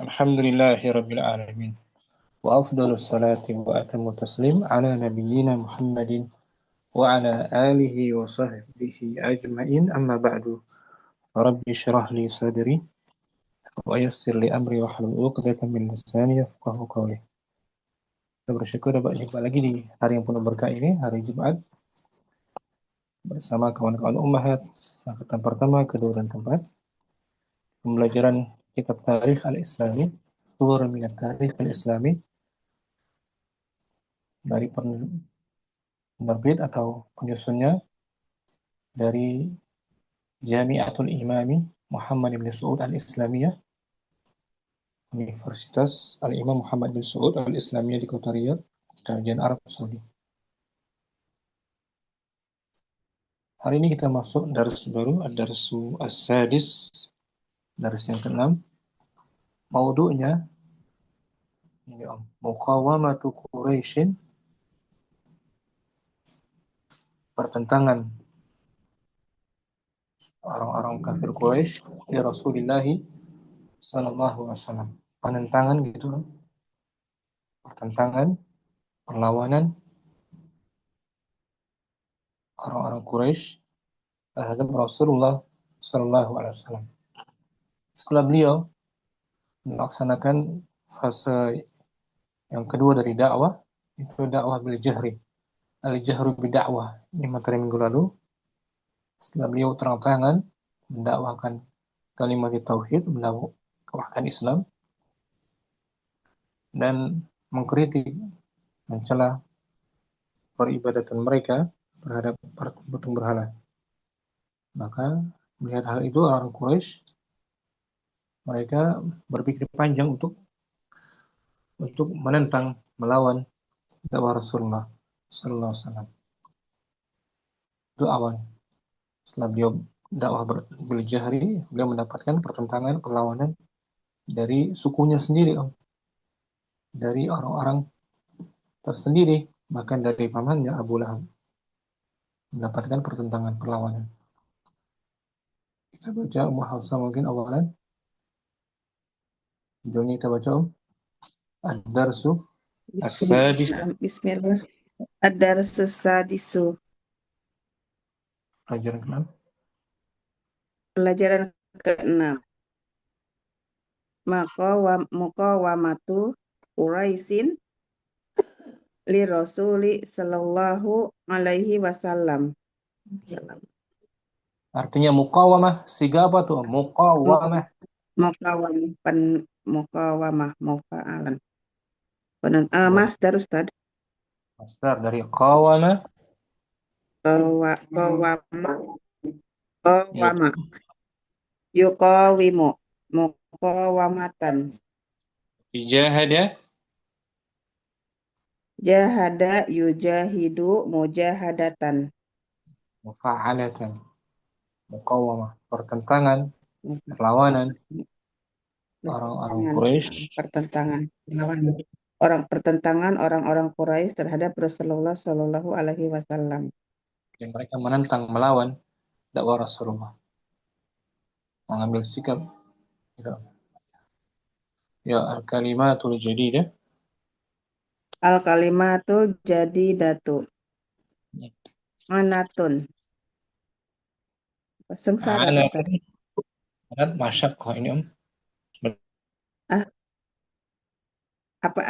Alhamdulillahi Rabbil Alamin. Wa afdalus salati wa atamu taslim ala nabiyyina Muhammadin wa ala alihi wa sahbihi ajma'in amma ba'du. Rabbi syrah li sadri wa yassir li amri wa hlul 'uqdatam min lisani yafqahu qawli. Kita bersyukur dapat jumpa lagi di hari yang penuh berkah ini, hari Jumat, bersama kawan-kawan ummahat angkatan pertama, kedua, dan keempat. Pembelajaran kitab Tarikh Al-Islami, Suwar min Tarikh Al-Islami, dari penerbit atau penyusunnya dari Jami'atul Imami Muhammad bin Saud Al-Islamiyah, Universitas Al-Imam Muhammad bin Saud Al-Islamiyah di kota Riyadh, Kerajaan Arab Saudi. Hari ini kita masuk dars baru, ad-darsu as-sadis, dars yang ke-6. Maudu'nya ini Muqawamatu Quraisyin, pertentangan orang-orang kafir Quraisy di Rasulullah sallallahu alaihi wasallam. Penentangan gitu, pertentangan, perlawanan orang-orang Quraisy terhadap Rasulullah sallallahu alaihi wasallam. Setelah beliau melaksanakan fase yang kedua dari dakwah, itu dakwah bil jahri, al-jahru bidakwah, ini materi minggu lalu. Setelah beliau terang-terangan mendakwahkan kalimat tauhid, mendakwahkan Islam, dan mengkritik, mencela peribadatan mereka terhadap patung berhala. Maka melihat hal itu, orang Quraisy mereka berpikir panjang untuk menentang, melawan dakwah Rasulullah sallallahu alaihi wasallam. Itu awal. Setelah beliau dakwah bil jahri, beliau mendapatkan pertentangan, perlawanan dari sukunya sendiri, dari orang-orang tersendiri, bahkan dari pamannya Abu Lahab, mendapatkan pertentangan, perlawanan. Kita baca Hafsah mungkin awalan. Judulnya kita baca Ad-Darsu As-Sadis. Bismillah. Ad-Darsu Sadisu. Pelajaran ke-6. Pelajaran ke-6. Muqawamatu Quraisyin li Rasuli sallallahu alaihi wasallam. Artinya muqawamah, siga apa tuh? Muqawamah. Muqawamah mufa'alan. Masdar Ustaz. Masdar dari qawama. Qawama. Yuqawimu. Muqawamatan. Jahada. Jahada yujahidu mujahadatan. Mufa'alatan. Muqawamah, pertentangan, perlawanan orang-orang Quraisy. Pertentangan orang-orang Quraisy terhadap Rasulullah Shallallahu Alaihi Wasallam. Dan mereka menentang, melawan dakwah Rasulullah, mengambil sikap. Ya, al-kalimatul jadidah. Al-kalimatul jadidatu. Anatun. Sengsara Ustaz. Anat masyaqqah ini Apa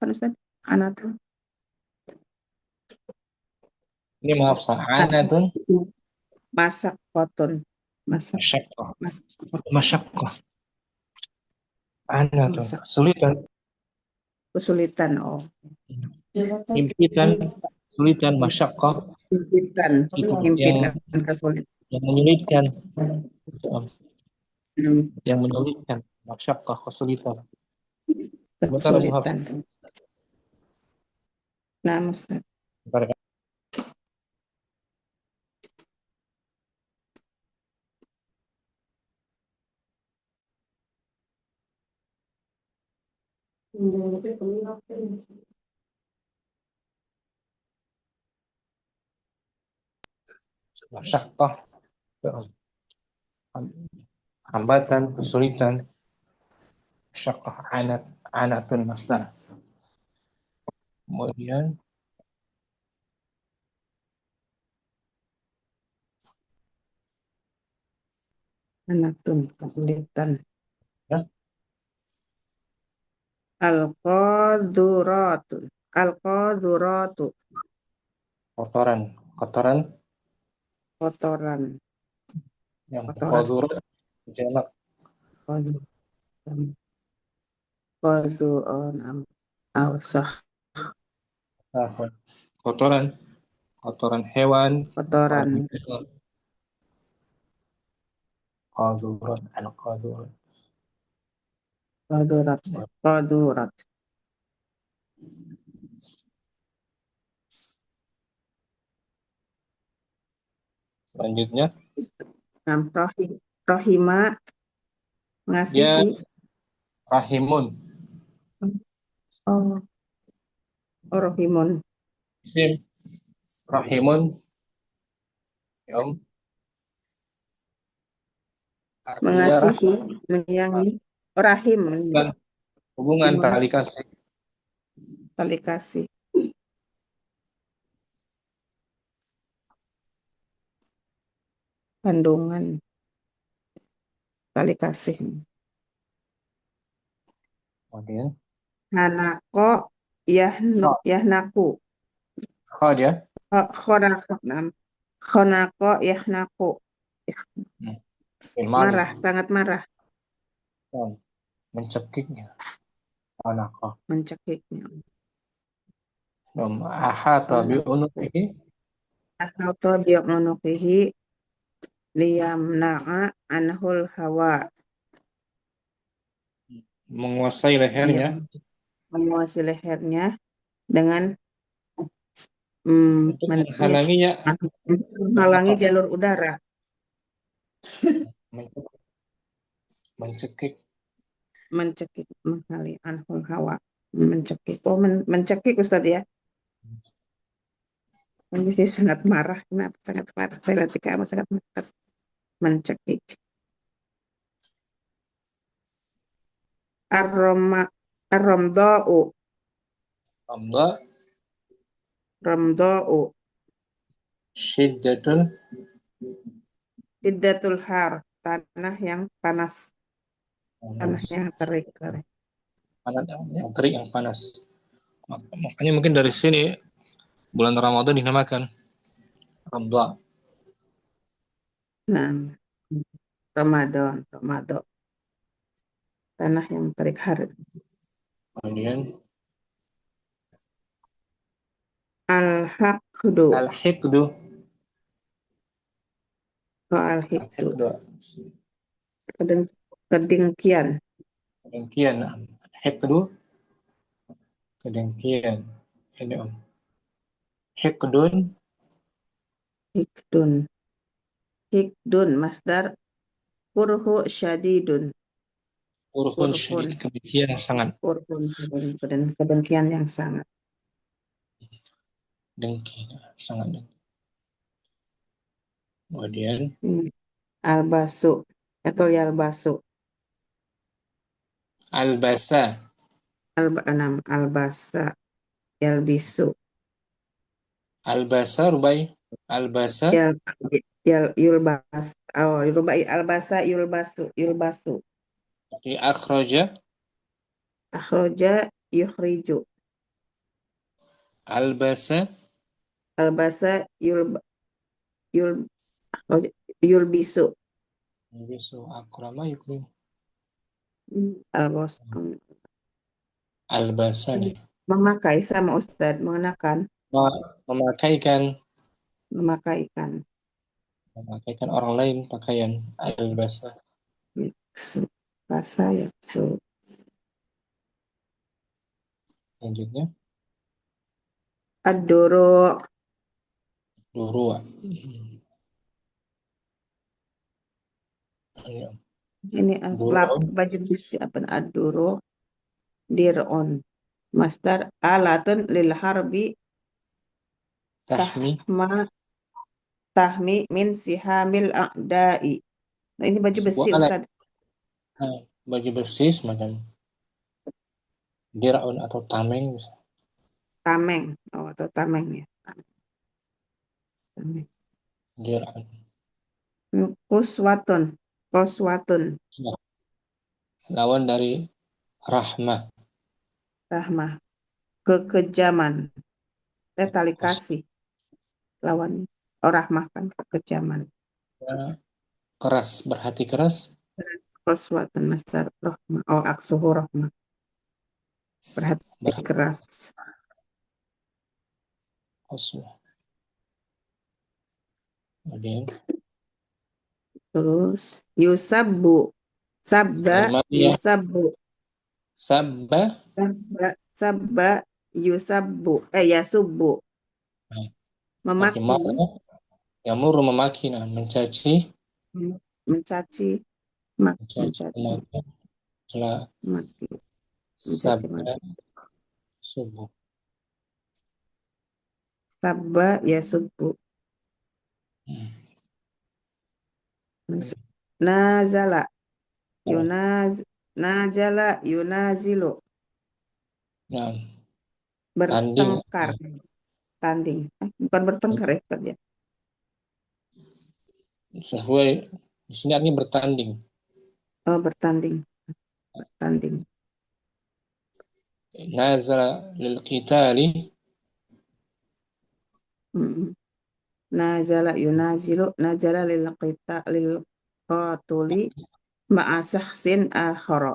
Ustaz? Anatun. Ini maaf, anatun. Masaqqatun. Masyaqqah. Masyaqqah. Anatun. Kesulitan. Oh. Impitan, kesulitan, masyaqqah. Impitan, kesulitan. Yang menyulitkan. Yang menyulitkan, masyaqqah, kesulitan. Kesulitan. Nah, Ustaz. Masyaqqah, hambatan, kesulitan. Syaqqah anatul masdar. Kemudian Anatun kesulitan. ya, Al-qaduratu. Al-qaduratu. kotoran. Kotoran Kotoran. yang Kotoran. qadurat jamak. Kotoran. Kotoran. Ausah. Afwan. Kotoran. Kotoran hewan. Kotoran Kotoran. binatang. Qadurat. Al-qadurat. Qadurat. Qadurat. Selanjutnya, Rohima dia ngasihi. rahimun. Oh, oh rohimun. Isim rahimun. Ya, artinya Mengasihi, menyayangi. Oh, rahim. hubungan, hubungan Gimana? tali kasih. Tali kasih. Kandungan. Tali kasih. Kemudian, Hanako yahnaku. kha dia. Khonako. Khonako yahnaku. Hmm. Madi. Marah, sangat marah. Mencekiknya. Anakah. Mencekiknya. Ahata bi Khonako. unuqihi. Atau dia menukihi liyamna'a anhul hawa. Menguasai Dia lehernya menguasai lehernya dengan untuk menghalanginya menghalangi bernapas. jalur udara. Mencekik. Mencekik, menghalangi anhul hawa. Mencekik. Oh, mencekik Ustaz ya. Ini sih sangat marah. Kenapa sangat marah? Saya lihat kamu sangat marah. Mencekik. Aroma aromda'u. Ramda Ramda'u. syiddatun Tiddatul har. Tanah yang panas. Tanah panas. yang terik. Panas yang terik, yang panas. Makanya mungkin dari sini bulan Ramadan dinamakan Ramda. Nah, Ramadan. Ramadan. Tanah yang terik har. Kemudian Al-haqdu. al-hiqdu. Al-haqdu. Al-hiqdu. Kedengkian. Kedengkian. Al-hiqdu. Kedengkian. Ini Hiqdun. Hikdun. Hikdun. Masdar. Kurhu syadidun. Kurhun Kurhun. syadid. Kebencian yang sangat. Kurhun. Kedengkian yang sangat. Dengki. Sangat dengki. Kemudian Al-basu. Atau yalbasu. al-basa. Albasa. Yalbisu. Al-basa rubai. Al-basa. Yal, yulbas. Oh, rubai albasa yulbasu. Yulbasu. Jadi akhraja. Akhroja yukhriju. Al-basa. Albasa yul, yulbisu. Bisu akrama yukrim. Albas. Al-basa nih. Memakai sama Ustadz. Mengenakan. Memakaikan. Memakaikan. Memakaikan orang lain pakaian. Al-basa. Yaksu. Basa yaksu. Selanjutnya. Ad-duru. Durua. Ini Durun. baju besi apa? Ad-duru. Dir'un. Masdar alatun lil harbi Tahmi. tahmi min sihamil a'da'i. Nah, ini baju besi Sebuah alat. Ustaz. Baju besi semacam. dir'un atau tameng, Tameng. Oh, atau tameng ya. Tameng. dir'un. Quswatun. Quswatun. Ya. Lawan dari rahmah. Rahmah. Kekejaman. Tali Qus- kasih. Lawannya. Oh, rahmah kan kekejaman. keras, berhati keras. Quswatun masdar rahmah. Oh, aksuhu rahmah. Berhati keras. Quswah. Kemudian Terus yusabbu. Sabda Sulaimaniyah yusabbu. sabba. Sabba. Sabba yusabbu. Yasubbu. Nah, lagi Memaki. mau yamuru memaki, nah mencaci, Mencaci. mencaci Mencaci. memaki, telah Maki. Mencaci sabda maki. subuh. Sabba yasubbu. Hmm. Nazala. Oh, Najala yunazilu. nah, tanding. Bertengkar. Tanding. Bukan bertengkar ya, Ustaz, ya. Sesuai di sini artinya bertanding. Oh, bertanding. Tanding. Nazala lil qitali. Mm-mm. Nazala yunazilu. Najala lil qatuli ma'a syakhsin akhara.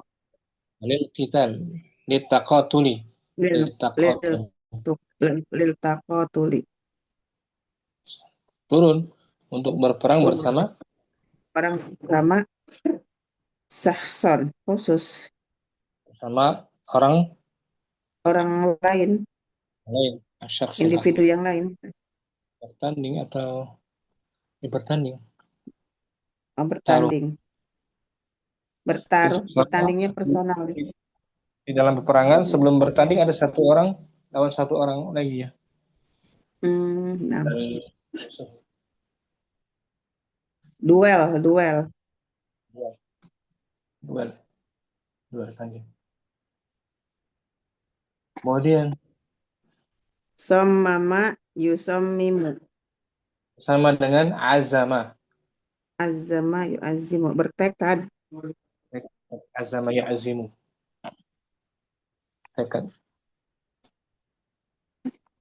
Lil qital, litaqatuli, Lil lil litaqatul. lil taqatuli. Turun untuk berperang Turun. bersama Orang sama sahson khusus. orang Orang lain, lain, syakhsin akhar. individu yang lain. Bertanding atau bertanding, Oh, taruh. bertanding. Jadi Bertaruh. Bertandingnya personal. di dalam peperangan sebelum bertanding ada satu orang lawan satu orang lagi ya. Nah. Dari Duel. duel, duel tanding. Kemudian Sommama yusommimu. sama dengan azama. Azama yu'azimu. Bertekad. Azama ya azimu. Tekad,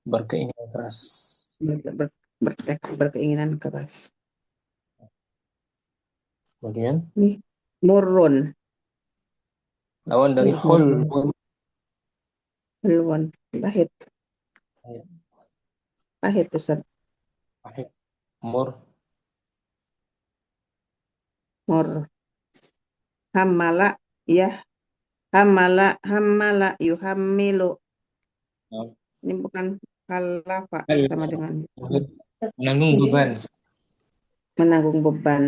berkeinginan keras. Bertekad, berkeinginan keras. Kemudian Nih, murun. lawan dari Murun. khulwun. Murun. Pahit. Pahit, Ustaz. Pahit. Mur. Mur. Hamala. Ya. Hamala yuhammilu. Ini bukan halafa sama dengan Menanggung ini beban. menanggung beban.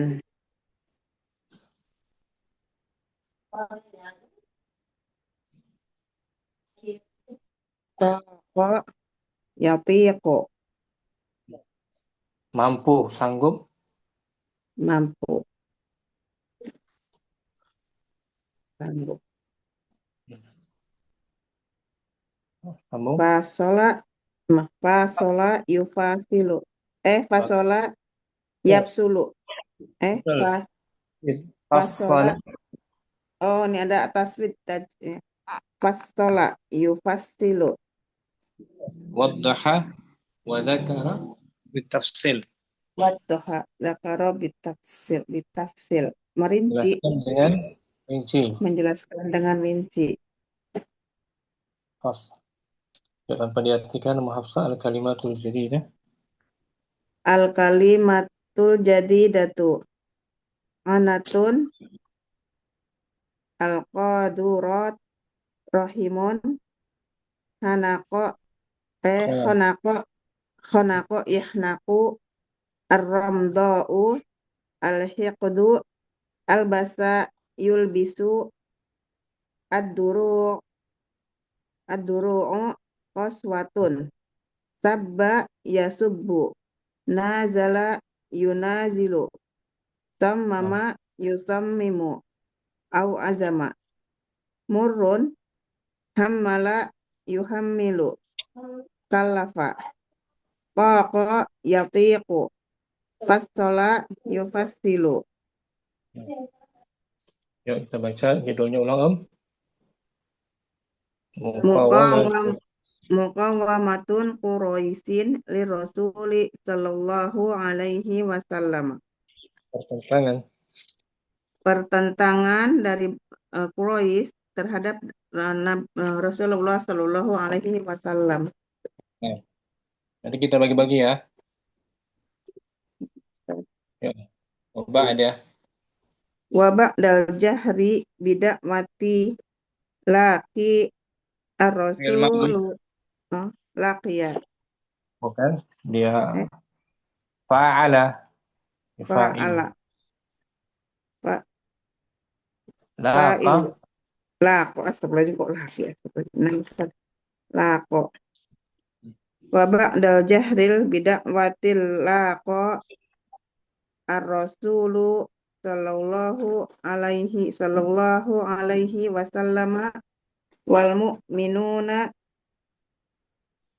Kok yafiqu. Mampu, sanggup. Mampu. Sanggup. Kamu Fasola yufasilu. Fasola ya, yapsulu. betul. Fa, fasola. Fassala Oh, ini ada tasbih. Fasola yufasilu. waddaha wa dzakara bitafsil. Wadduha dzakara bitafsil. Merinci, Jelaskan dengan rinci. menjelaskan dengan rinci. Fas. Tanpa diartikan muhafsah al-kalimatul jadidah. Al-kalimatul jadidatu. Anatun al-qadurat rahimun hanako Khair. khonako khonako ihnako ar-ramda'u al-hiqdu al-basa yulbisu ad-duru ad-duru'u qaswatun sabba yasubbu nazala yunazilu Nah, sammama yusammimu au azama murrun hammala yuhammilu, kallafa, taqa yatiqu, fassala yufassilu. Yuk kita baca judulnya ulang Om. Muqawamah. Muqawam Muqawamatun Quraisin li Rasuli sallallahu alaihi wasallam. Pertentangan. Pertentangan dari Quraisy terhadap Rasulullah sallallahu alaihi wasallam. Nah, nanti kita bagi-bagi ya. Yuk. Coba ada. Wa ba'dal jahri bidakwati laki Fi'il madhi. ar-rasulu laqiya. Bukan. Dia Eh, fa'ala. Fa'ilu. fa'ala fa- Laqa. fa'ilu laqo astagfirullahaladzim kok laki astagfirullah. Laqo wa ba'dal jahril bidakwatil laqo ar-rasulu sallallahu alaihi wasallam wal mu'minuna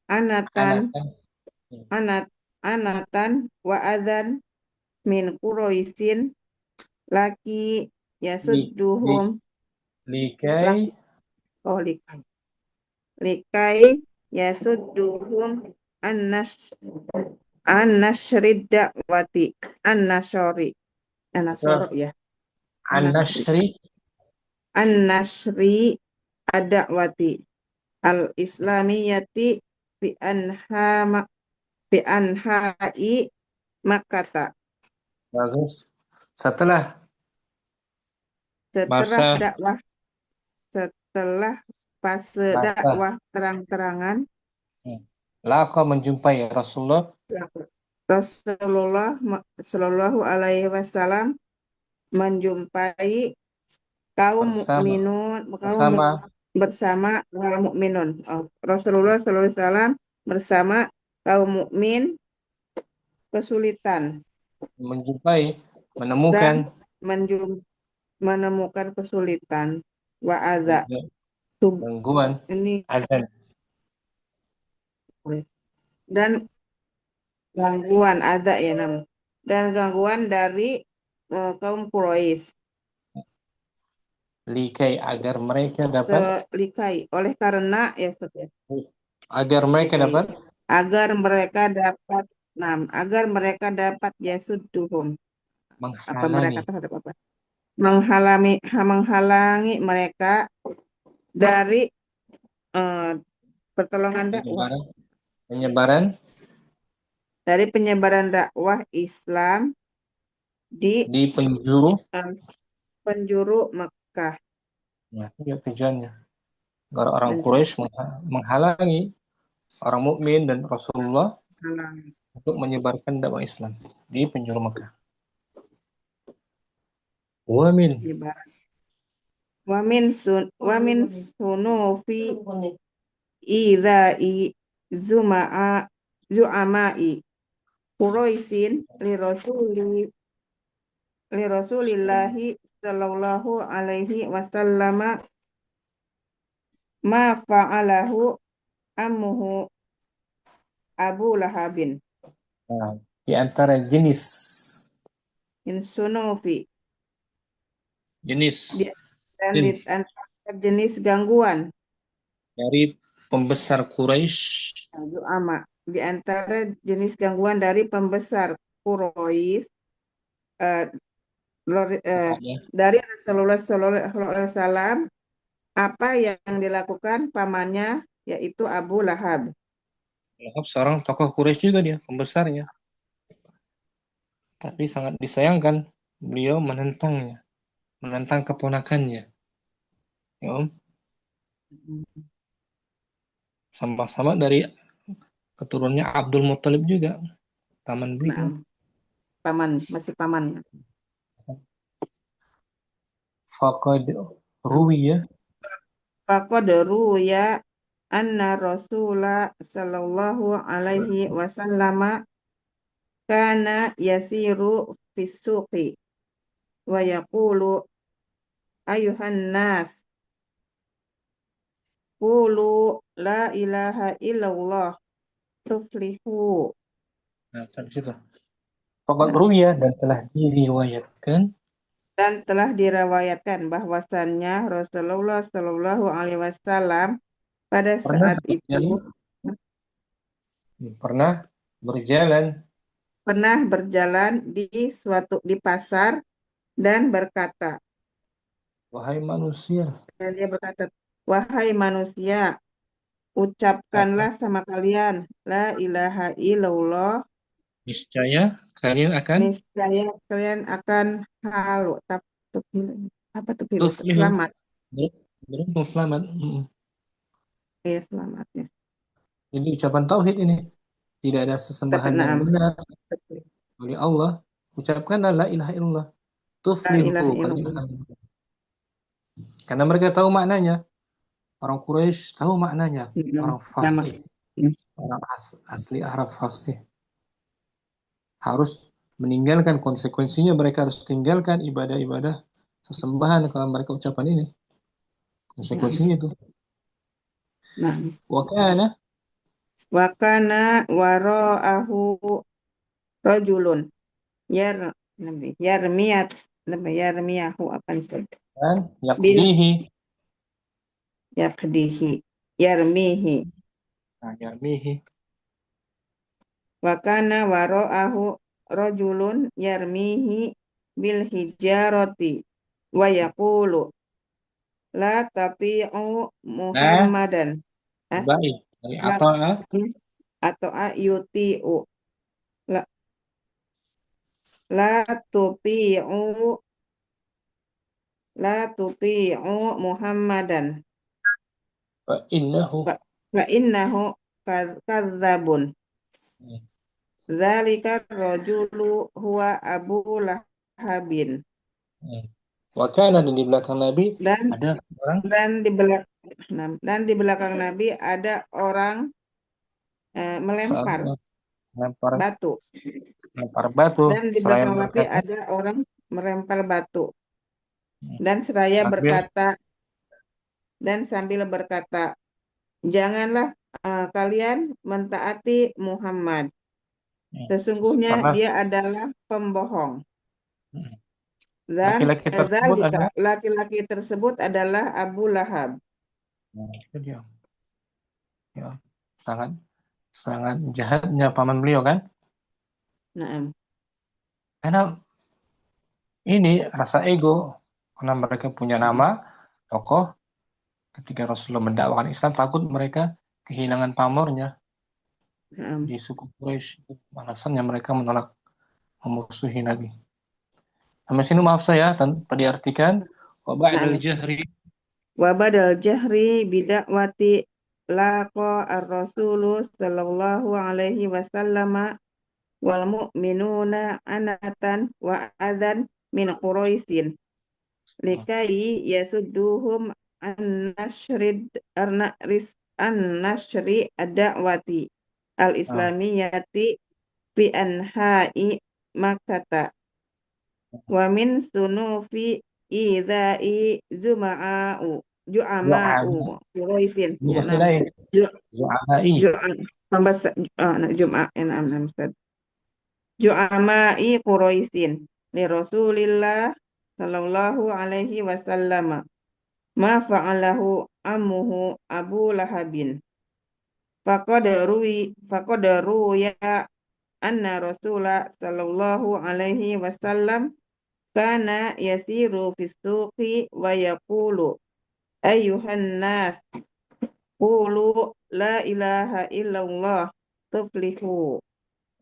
anatan Anatan. anat anatan wa adzan min quraisin laki Li, li, yasudduhum likai. lak oh likai yasudduhum annas an-nasrid dakwati an-nasori an-nasoro ya an-nasri An-nashri. an-nasri ad-dakwati al-islamiyati bi anha bi anha'i Makkata. Bagus. Setelah setelah masa dakwah setelah fase masa dakwah terang-terangan Laqa menjumpai Rasulullah Rasulullah Shallallahu Alaihi Wasallam menjumpai kaum bersama mukminun bersama bersama kaum mukminun. Rasulullah Shallallahu Alaihi Wasallam bersama kaum mukmin kesulitan menjumpai dan menemukan menemukan kesulitan wa'adha gangguan ini azan. dan gangguan ada ya dan gangguan dari kaum Quraisy Likai agar mereka dapat selikai oleh karena ya Ustaz, ya, agar mereka likai dapat agar mereka dapat agar mereka dapat yasudduhum apa mereka menghalangi terhadap apa menghalangi mereka dari eh, pertolongan dakwah penyebaran penyebaran dari penyebaran dakwah Islam di di penjuru. eh, penjuru Mekah. Nah, itu tujuannya agar orang Penjuru Quraisy menghalangi orang mukmin dan Rasulullah Mekah. untuk menyebarkan dakwah Islam di penjuru Mekah. Wamin Wa min sunufi idza'i zuma'a zu'ama'i Quraisyin li Rasulillahi sallallahu alaihi wasallam ma fa'alahu ammuhu Abu Lahabin. nah, di antara jenis In sunufi jenis dan jin di antara jenis gangguan dari pembesar Quraisy Zu'ama di antara jenis gangguan dari pembesar Quraisy eh, ya. dari Rasulullah Sallallahu Alaihi Wasallam apa yang dilakukan pamannya yaitu Abu Lahab. Lahab seorang tokoh Quraisy juga dia pembesarnya, tapi sangat disayangkan beliau menentang keponakannya, ya Om. Sama-sama dari keturunannya Abdul Muthalib juga, paman beliau. Paman masih paman. Faqad ruwiya Faqad ya anna Rasulullah sallallahu alaihi wasallam kana yasiru fis suqi wa yaqulu ayuhan nas Qulu la ilaha illallah tuflihu. Nah, sampai situ. Faqad Nah, ruwiya dan telah diriwayatkan dan telah dirawayatkan bahwasannya Rasulullah Shallallahu Alaihi Wasallam pada pernah saat itu berjalan, pernah berjalan, pernah berjalan di pasar dan berkata, wahai manusia, dan dia berkata, wahai manusia, apa ucapkanlah sama kalian, la ilaha illallah, niscaya kalian akan niscaya kalian akan halu, apa tuh pilih, tuflihu, selamat, beruntung selamat. ya selamatnya. Jadi ucapan tauhid ini tidak ada sesembahan yang Naam, benar oleh Allah. Ucapkanlah la ilaha illallah. la ilaha Tuflihu kalian illallah. akan, karena mereka tahu maknanya. Orang Quraisy tahu maknanya. Orang Nama. fasih, orang asli Arab fasih harus meninggalkan konsekuensinya. Mereka harus tinggalkan ibadah-ibadah sesembahan kalau mereka ucapan ini. Naam. Konsekuensinya itu. Naam. Wakana Wakana wara'ahu rajulun yar yarmiyat yarmiyahu apa itu dan bil yakdihi, yakdihi yarmihi. nah, yarmihi, Wakana wara'ahu rajulun yarmihi bil hijarati wa yaqulu la tapi'u nah Muhammadan. Ah, baik dari la ata'a, atau ayuti'u la la tuti'u la tuti'u Muhammadan fa innahu, fa fa innahu kadzabun. Dzalika rajulu huwa Abu Lahabin. wakana dan di belakang Nabi Dan ada orang dan di belakang Nabi ada orang melempar seorang melempar batu. melempar batu Dan di seraya belakang Nabi berkata, ada orang melempar batu. Dan seraya sambil berkata dan sambil berkata, janganlah kalian mentaati Muhammad. Sesungguhnya karena dia adalah pembohong. Dan laki-laki tersebut zalika adalah, laki-laki tersebut adalah Abu Lahab. nah, itu dia. Ya, sangat sangat jahatnya paman beliau kan, Nah, karena ini rasa ego, karena mereka punya nama tokoh. Ketika Rasulullah mendakwakan Islam, takut mereka kehilangan pamornya nah, di suku Quraisy. Alasannya mereka menolak, memusuhi Nabi. Sampai sini maaf saya tanpa diartikan wa ba'dal nah. jahri, Wa badal jahri bidakwati laqa ar-rasulu sallallahu alaihi wasallam wal mu'minuna anatan wa adan min Quraisyin likai yasudduhum an nashri ad-da'wati ah, al-islamiyati fi anha'i Makkata wa min sunufi idai zuma'u ju'ama'u zu'ama, Quraisyin ya mudahil nam lain, ju- zu'amai, ju'an pembasa Jum'ah ya nam Ustaz ju'ama'i Quraisyin li Rasulillah sallallahu alaihi wasallam ma fa'alahu ammuhu Abu Lahabin faqad ruya anna Rasulullah sallallahu alaihi wasallam kana yasiru fis suqi wa yaqulu ayyuhan nas qulu la ilaha illallah tuflihu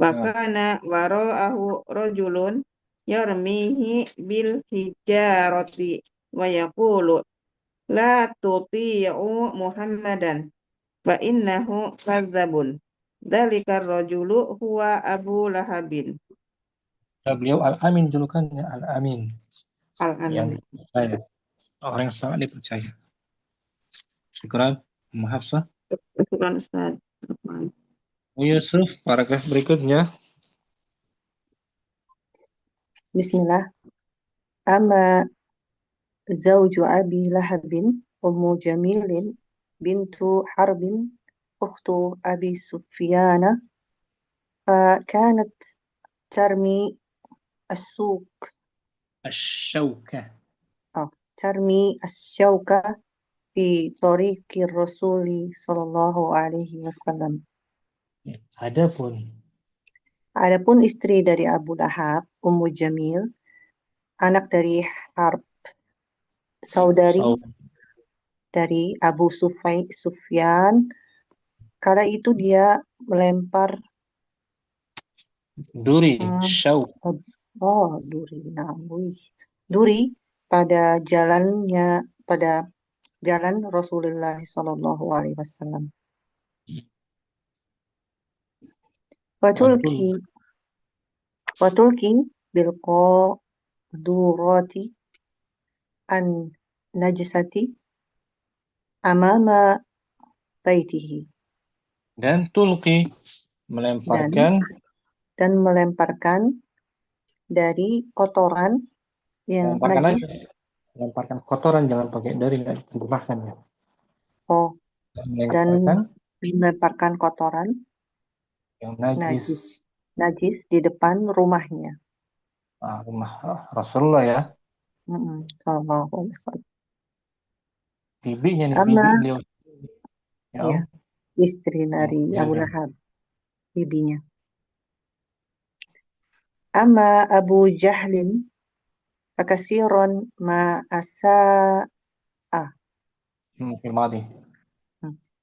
wa ah, kana wara'ahu rajulun yarmihi bil hijarati wa yaqulu la tuti'u Muhammadan fa innahu kadzabun dzalika rajulu huwa Abu Lahabin. beliau Al-Amin julukannya, Al-Amin, yang Al-Amin. dipercaya, orang yang sangat dipercaya. Syukran, Mahafsah. Syukran Ustaz. Yusuf, paragraf berikutnya. Bismillah. Amma zawju Abi Lahabin Ummu Jamilin بنت حرب أخت أبي سفيان فكانت ترمي السوق الشوكة. ترمي الشوكة في طريق الرسول صلى الله عليه wasallam. Adapun istri dari Abu Lahab, Ummu Jamil, anak dari Harb, saudari dari Abu Sufyan, kala itu dia melempar duri, syauk. Duri pada jalan Rasulullah Shallallahu Alaihi Wasallam. Watulki bilqadurati an najsati amama baitihi. Dan tulki melemparkan dan melemparkan dari kotoran yang najis. Melemparkan kotoran, jangan pakai dari, nggak diterjemahkan ya. Dan melemparkan kotoran yang najis di depan rumahnya. Rumah Rasulullah ya. Sallallahu alaihi wasallam. Bibinya nih, bibi beliau. Ya, istri dari Abu Lahab, bibinya. Amma Abu Jahlin fakasiron ma asa'a.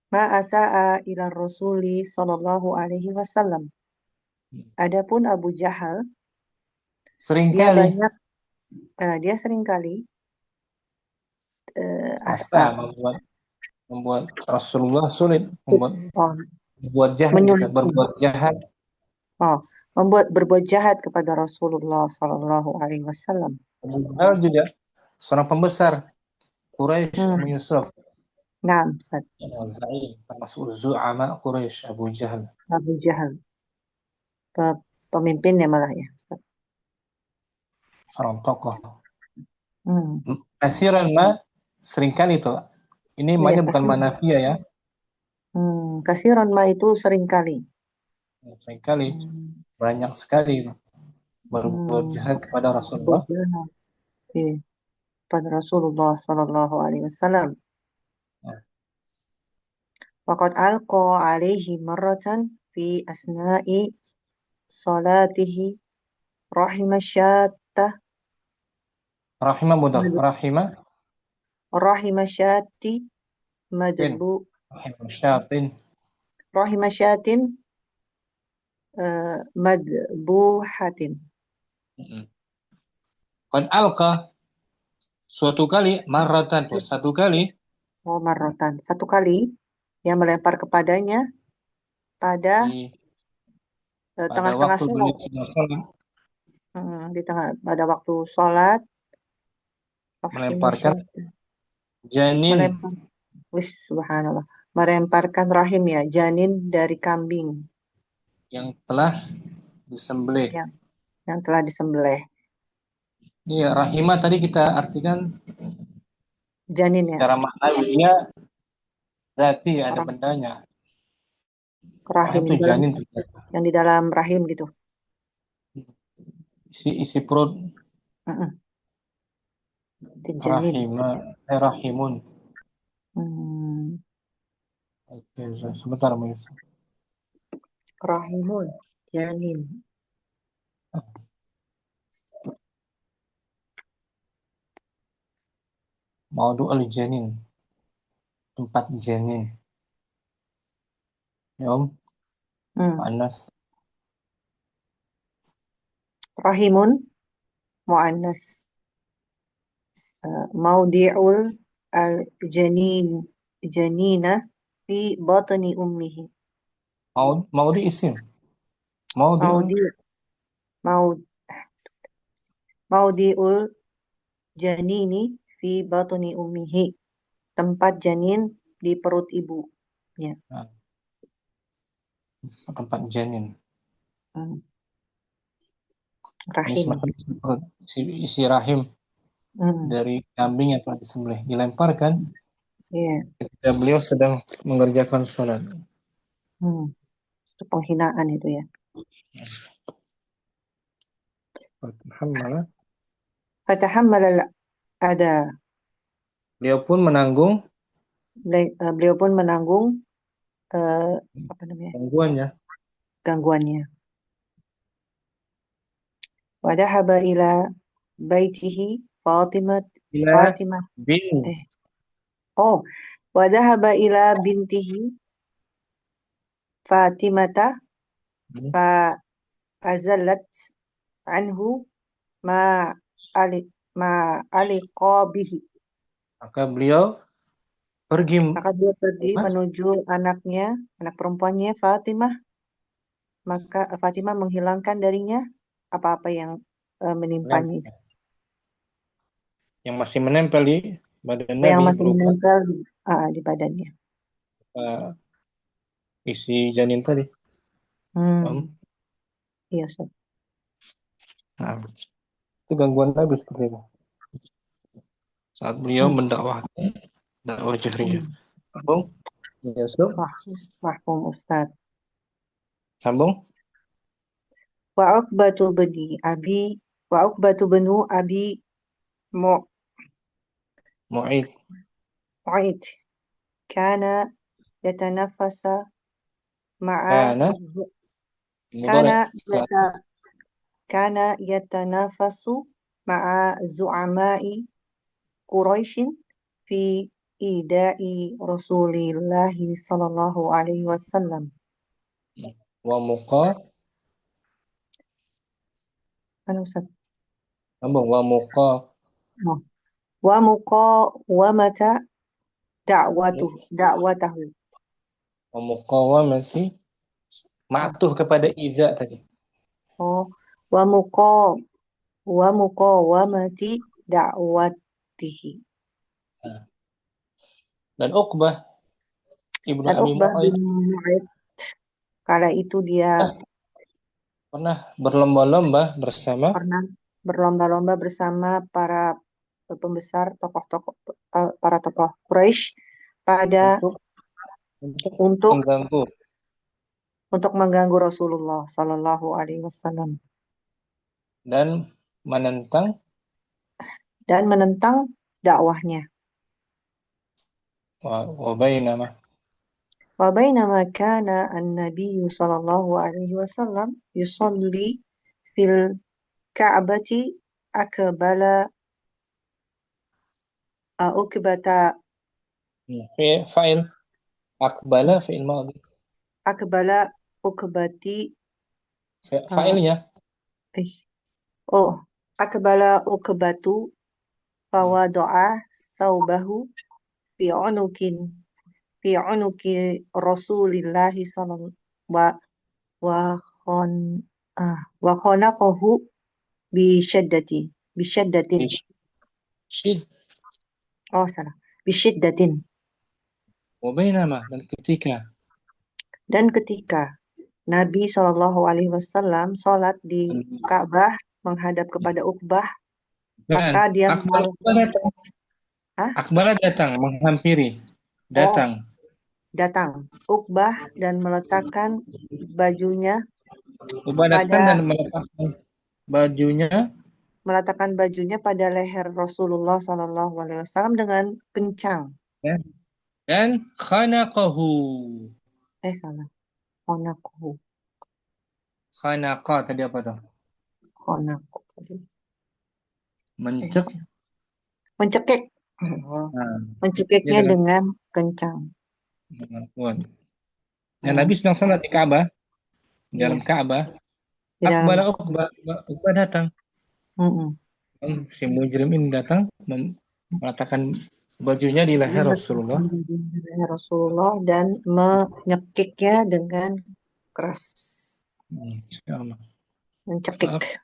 Ma asa'a ila Rasuli sallallahu alaihi wasallam. Adapun Abu Jahal dia seringkali membuat Rasulullah sulit, berbuat jahat. Berbuat jahat kepada Rasulullah sallallahu alaihi wasallam. Abu Jahal juga seorang pembesar Quraisy, Abu Yusuf. Naam, termasuk zu'ama Quraisy, Abu Jahal. Pemimpinnya malah ya, Ustaz. Seorang tokoh. Kasiran ma, seringkali itu. Ini maknya bukan manafia ya. Kasiran ma itu seringkali. Seringkali, banyak sekali berbuat jahat kepada Rasulullah. Pada Rasulullah sallallahu alaihi wasallam. Waqad alqa alaihi marratan fi asna'i salatihi rahimasyatah. Rahimasyati madbu. Rahimasyatin madbuhatin. Qad alqa, suatu kali, marratan, satu kali. Marratan, satu kali yang melempar kepadanya pada tengah-tengah sholat. Pada waktu sholat, melemparkan janin. Subhanallah. Melemparkan rahim ya, janin dari kambing yang telah disembelih. Yang telah disembelih. Iya, rahimah tadi kita artikan janin secara maknanya berarti ada bendanya. Rahim itu janin yang di dalam rahim gitu. Isi perut. Rahimah, rahimun. Oke, sebentar Mas. Rahimun, janin. Maudu al-janin, tempat janin. Yom, muannas. Rahimun, muannas. Maudi'ul al-janina fi batni ummihi. Maudi isim. Maudi'ul janini fi batni ummihi. Tempat janin di perut ibunya. Tempat janin. Rahim. Isi rahim dari kambing yang telah disembelih, dilemparkan Iya. ketika beliau sedang mengerjakan salat. Itu penghinaan itu ya. Fatahammala. Fatahammal al-adha. Beliau pun menanggung Beliau pun menanggung apa namanya? gangguannya. Gangguannya. Wa dhahaba ila baitihi Fatimah Ila Fatimah bin. eh oh wa dhahaba ila bintihi Fatimata fa azallat anhu ma ali ma aliqabihi. Maka beliau pergi Maka dia pergi apa? menuju anaknya, anak perempuannya Fatimah. Maka Fatimah menghilangkan darinya apa-apa yang menimpanya itu. Yang masih menempel di badan Yang Nabi masih berupa menempel di badannya. isi janin tadi. Iya, Ustaz. Nah, itu gangguan Nabi seperti itu. Saat beliau mendakwahkan dakwah jahriyah. Sambung. Yusuf. Mahfum Ustaz. Sambung. Wa Uqbatu benu Abi Mu'id. Mu'id kana yatanafasa ma'a Kana kana mudhari' yata kana yatanafasu ma'a zu'ama'i Quraisyin fi ida'i Rasulillahi sallallahu alaihi wasallam. wa muqa. Anu Ustaz. Sambung. Wa muqa. Wa muqawamata da'watahu. Wa muqawamati. Ma'tuh kepada iza tadi. Oh, wa muqawamati da'watihi. Dan Uqbah ibnu Dan Abi Uqbah Mu'aid bin Mu'aid kala itu dia pernah berlomba-lomba bersama pernah berlomba-lomba bersama para pembesar para tokoh Quraisy pada untuk untuk mengganggu mengganggu Rasulullah Sallallahu Alaihi Wasallam dan menentang dan menentang dakwahnya. wa bainama Wa bainama kana an-nabiy sallallahu alaihi wasallam yusalli fil Ka'bati akbala ukbata fa'il aqbala fi'il madhi akbala ukbati uh, fa'ilnya eh, oh akbala ukbatu fawada'a saubahu fi unukin fi unuki Rasulillahi sallallahu wa wa khon wa khonaqahu bi syaddatin syid oh salah bi syiddatin. wa bainama dan ketika Dan ketika Nabi Shallallahu Alaihi Wasallam sholat di Ka'bah menghadap kepada Uqbah, dan maka dia akbala datang Hah? akbala datang menghampiri datang datang Uqbah dan meletakkan bajunya datang pada dan bajunya pada leher Rasulullah Shallallahu Alaihi Wasallam dengan kencang. ya, dan khanaqahu Salah. Khonaqahu. khanaqa tadi apa tuh Khonaqahu tadi. mencek Mencekik. Mencekiknya dia dengan kencang. dengan kuat. Ya, Nabi sedang sholat di Ka'bah, di dalam Iya. Ka'bah. Di dalam. Akbala Uqbah datang. Si mujrim ini datang meletakkan bajunya di leher Rasulullah. Rasulullah dan menyekiknya dengan keras. Insyaallah. Mencekik.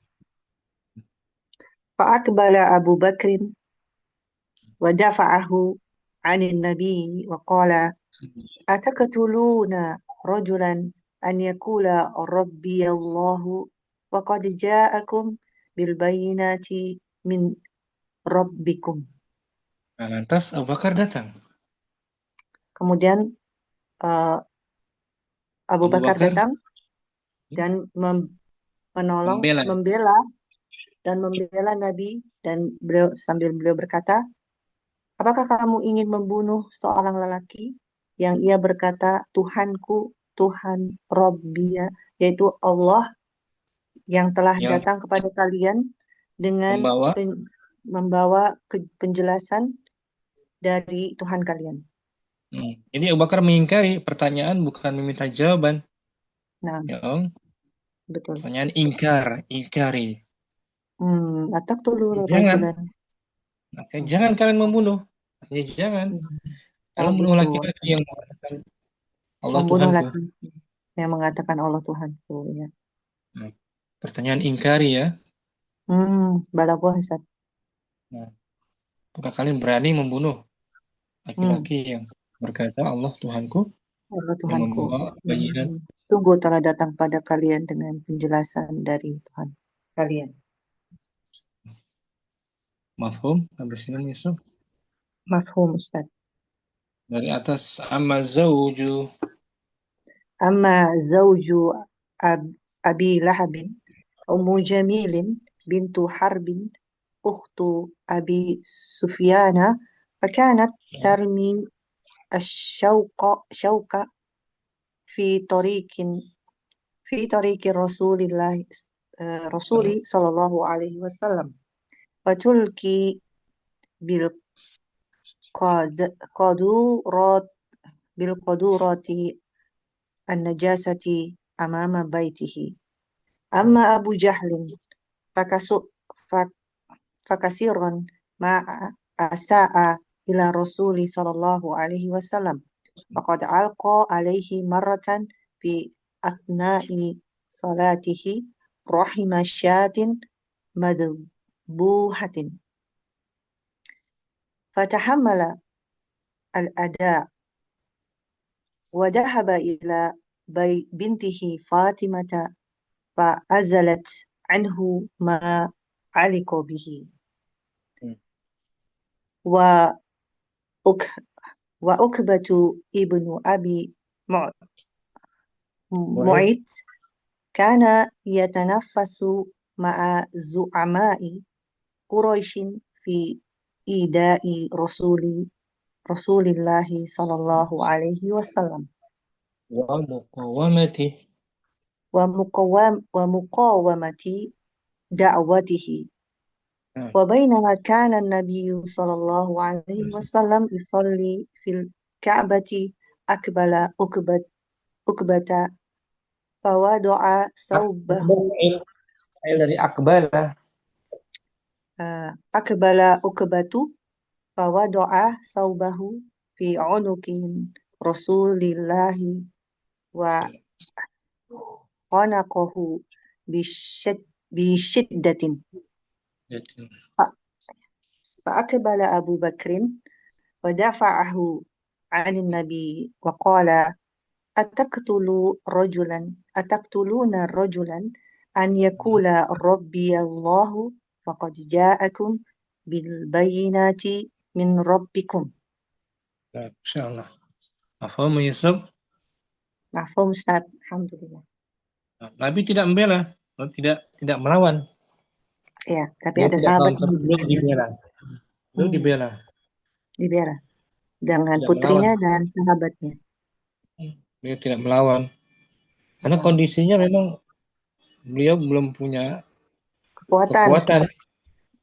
Fa'akbala Abu Bakrin wa dafa'ahu 'anil Nabi wa qala ataqtuluna rajulan an yaqula rabbi Allahu wa qad ja'akum bil bayyinati min rabbikum. Nah, lantas Abu Bakar datang Kemudian Abu Abu Bakar Bakar datang dan menolong, membela. membela Nabi, dan sambil beliau berkata, apakah kamu ingin membunuh seorang lelaki yang ia berkata, Tuhanku, Tuhan Rabbia, yaitu Allah yang telah Yang datang kepada kalian dengan membawa penjelasan dari Tuhan kalian. Jadi Abu Bakar mengingkari pertanyaan, bukan meminta jawaban. Nah, Ya, betul. pertanyaan ingkari. Ataqtulu Jangan. rajulan. Jangan kalian membunuh. Jangan. Kalian membunuh gitu. laki-laki yang mengatakan Allah Membunuh Tuhanku. laki-laki yang mengatakan Allah Tuhanku, ya. Pertanyaan ingkari ya. Balaghah, Ustaz. Apakah kalian berani membunuh laki-laki yang berkata Allah Tuhanku, Allah yang Tuhanku. membawa bayinan? Sungguh telah datang pada kalian dengan penjelasan dari Tuhan kalian. Mafhum? Habis ini Yusuf. Mafhum, Ustaz. Dari atas, amma zawju. Amma zawju Abi Lahabin, Ummu Jamilin bintu Harbin, ukhtu Abi Sufyana, fakanat tarmi الشوق في طريق رسول صلى الله عليه وسلم، فتلقي بالقدورات النجاسة أمام بيته. أما أبو جهل فكثيرا ما أساء إلى رسول صلى الله عليه وسلم، فقد ألقى عليه مرة في أثناء صلاته رحم شاة مذبوحة، فتحمل الأداء وذهب إلى بنته فاطمة فأزلت عنه ما علق به. وأكبة ابن أبي معيط كان يتنافس مع زعماء قريش في إيذاء رسول الله صلى الله عليه وسلم ومقاومة دعوته. وبينما كان النبي صلى الله عليه وسلم يصلي في الكعبة أقبل أكبة فوضع ثوبه. Dari akbala. أقبل أكبة فوضع ثوبه في عنق رسول الله وخنقه بشدة. فأقبل أبو بكر ودفعه عن النبي وقال أتقتلون رجلا أن يقول ربي الله وقد جاءكم بالبينات من ربكم. Insyaallah. Mafhum Yusuf? Mafhum, Ustaz. Alhamdulillah. Nabi tidak membela, tidak melawan. Ya, tapi Dia ada tidak sahabat counter, dia dibela. Itu dibela. Dibela dengan Tidak putrinya melawan. dan sahabatnya. Dia tidak melawan. Karena kondisinya memang beliau belum punya kekuatan.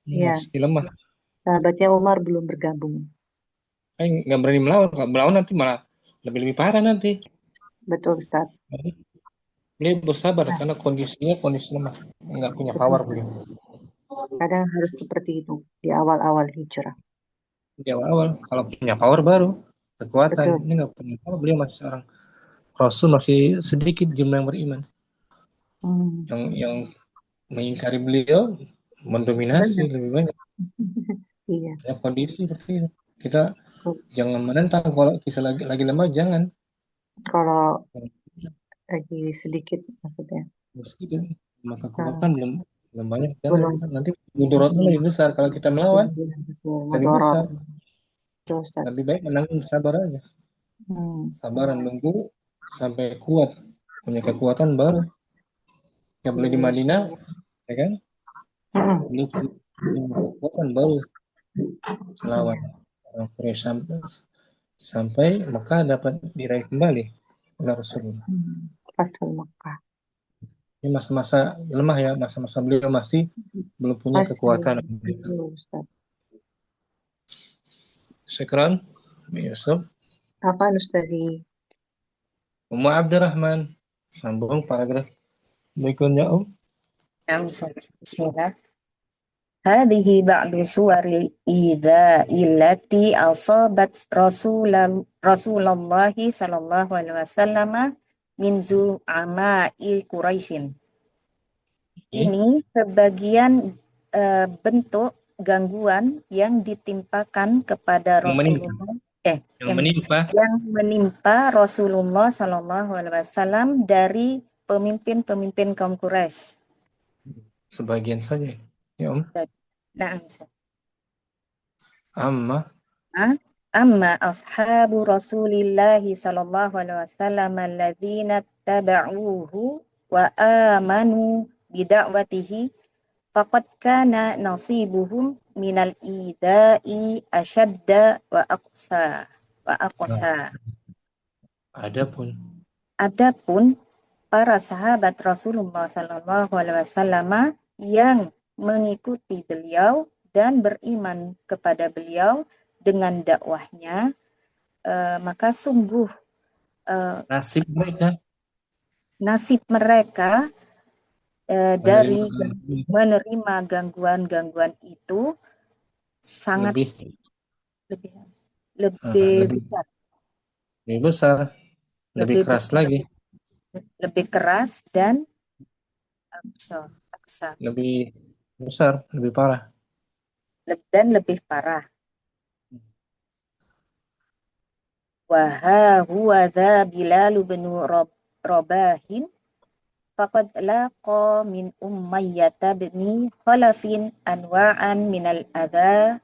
Ya. Masih lemah. Sahabatnya Umar belum bergabung. Nggak berani melawan. Kalau melawan nanti malah lebih parah nanti. Betul, Ustaz. Beliau bersabar karena kondisi lemah. Nggak punya power beliau. Kadang harus seperti itu di awal-awal hijrah. Di awal, kalau punya power baru kekuatan. Betul. Ini nggak punya power, beliau masih seorang Rasul, masih sedikit jumlah yang beriman. Yang mengingkari beliau mendominasi lebih banyak. Iya. Ya, kondisi seperti itu. Kita jangan menentang kalau bisa lagi lemah, jangan. Kalau lagi sedikit maksudnya. Sedikit, maka kekuatan belum banyak, jangan. Belum. Nanti mudaratnya lebih besar kalau kita melawan. Lebih besar. Lebih baik menanggung, sabar aja. Sabaran nunggu sampai kuat, punya kekuatan baru. Nggak boleh di Madinah, ya kan? Beliau punya kekuatan baru melawan orang Quraisy sampai Mekah dapat diraih kembali oleh Rasulullah. Fathul Makkah. Ini masa-masa lemah ya, masa-masa beliau masih belum punya kekuatan. Betul, Ustaz. Syukran, Yusuf. Apa Ustazi? Ummu Abdurrahman, sambung paragraf berikutnya, Bismillah. Hadhihi ba'du suwaril idza'i allati asabat Rasulullah sallallahu alaihi wasallam min zu'ama'i Quraisyin. Ini sebagian bentuk gangguan yang ditimpakan kepada Rasulullah yang menimpa Rasulullah sallallahu alaihi wasallam dari pemimpin-pemimpin kaum Quraisy. Sebagian saja, ya Nah, amma ashabu Rasulillahi sallallahu alaihi wasallam alladzina taba'uhu wa amanu bida'watihi faqad kana nasibuhum minal ida'i ashadda wa aqsa. Adapun para sahabat Rasulullah sallallahu alaihi wasallam yang mengikuti beliau dan beriman kepada beliau dengan dakwahnya, maka sungguh nasib mereka dari menerima gangguan-gangguan itu sangat lebih besar, lebih keras lagi, lebih keras dan lebih besar, lebih parah. Dan lebih parah. Wa huwa dza Bilal bin Rabahin faqad laqa min Umayyah bin Khalafin anwa'an minal adha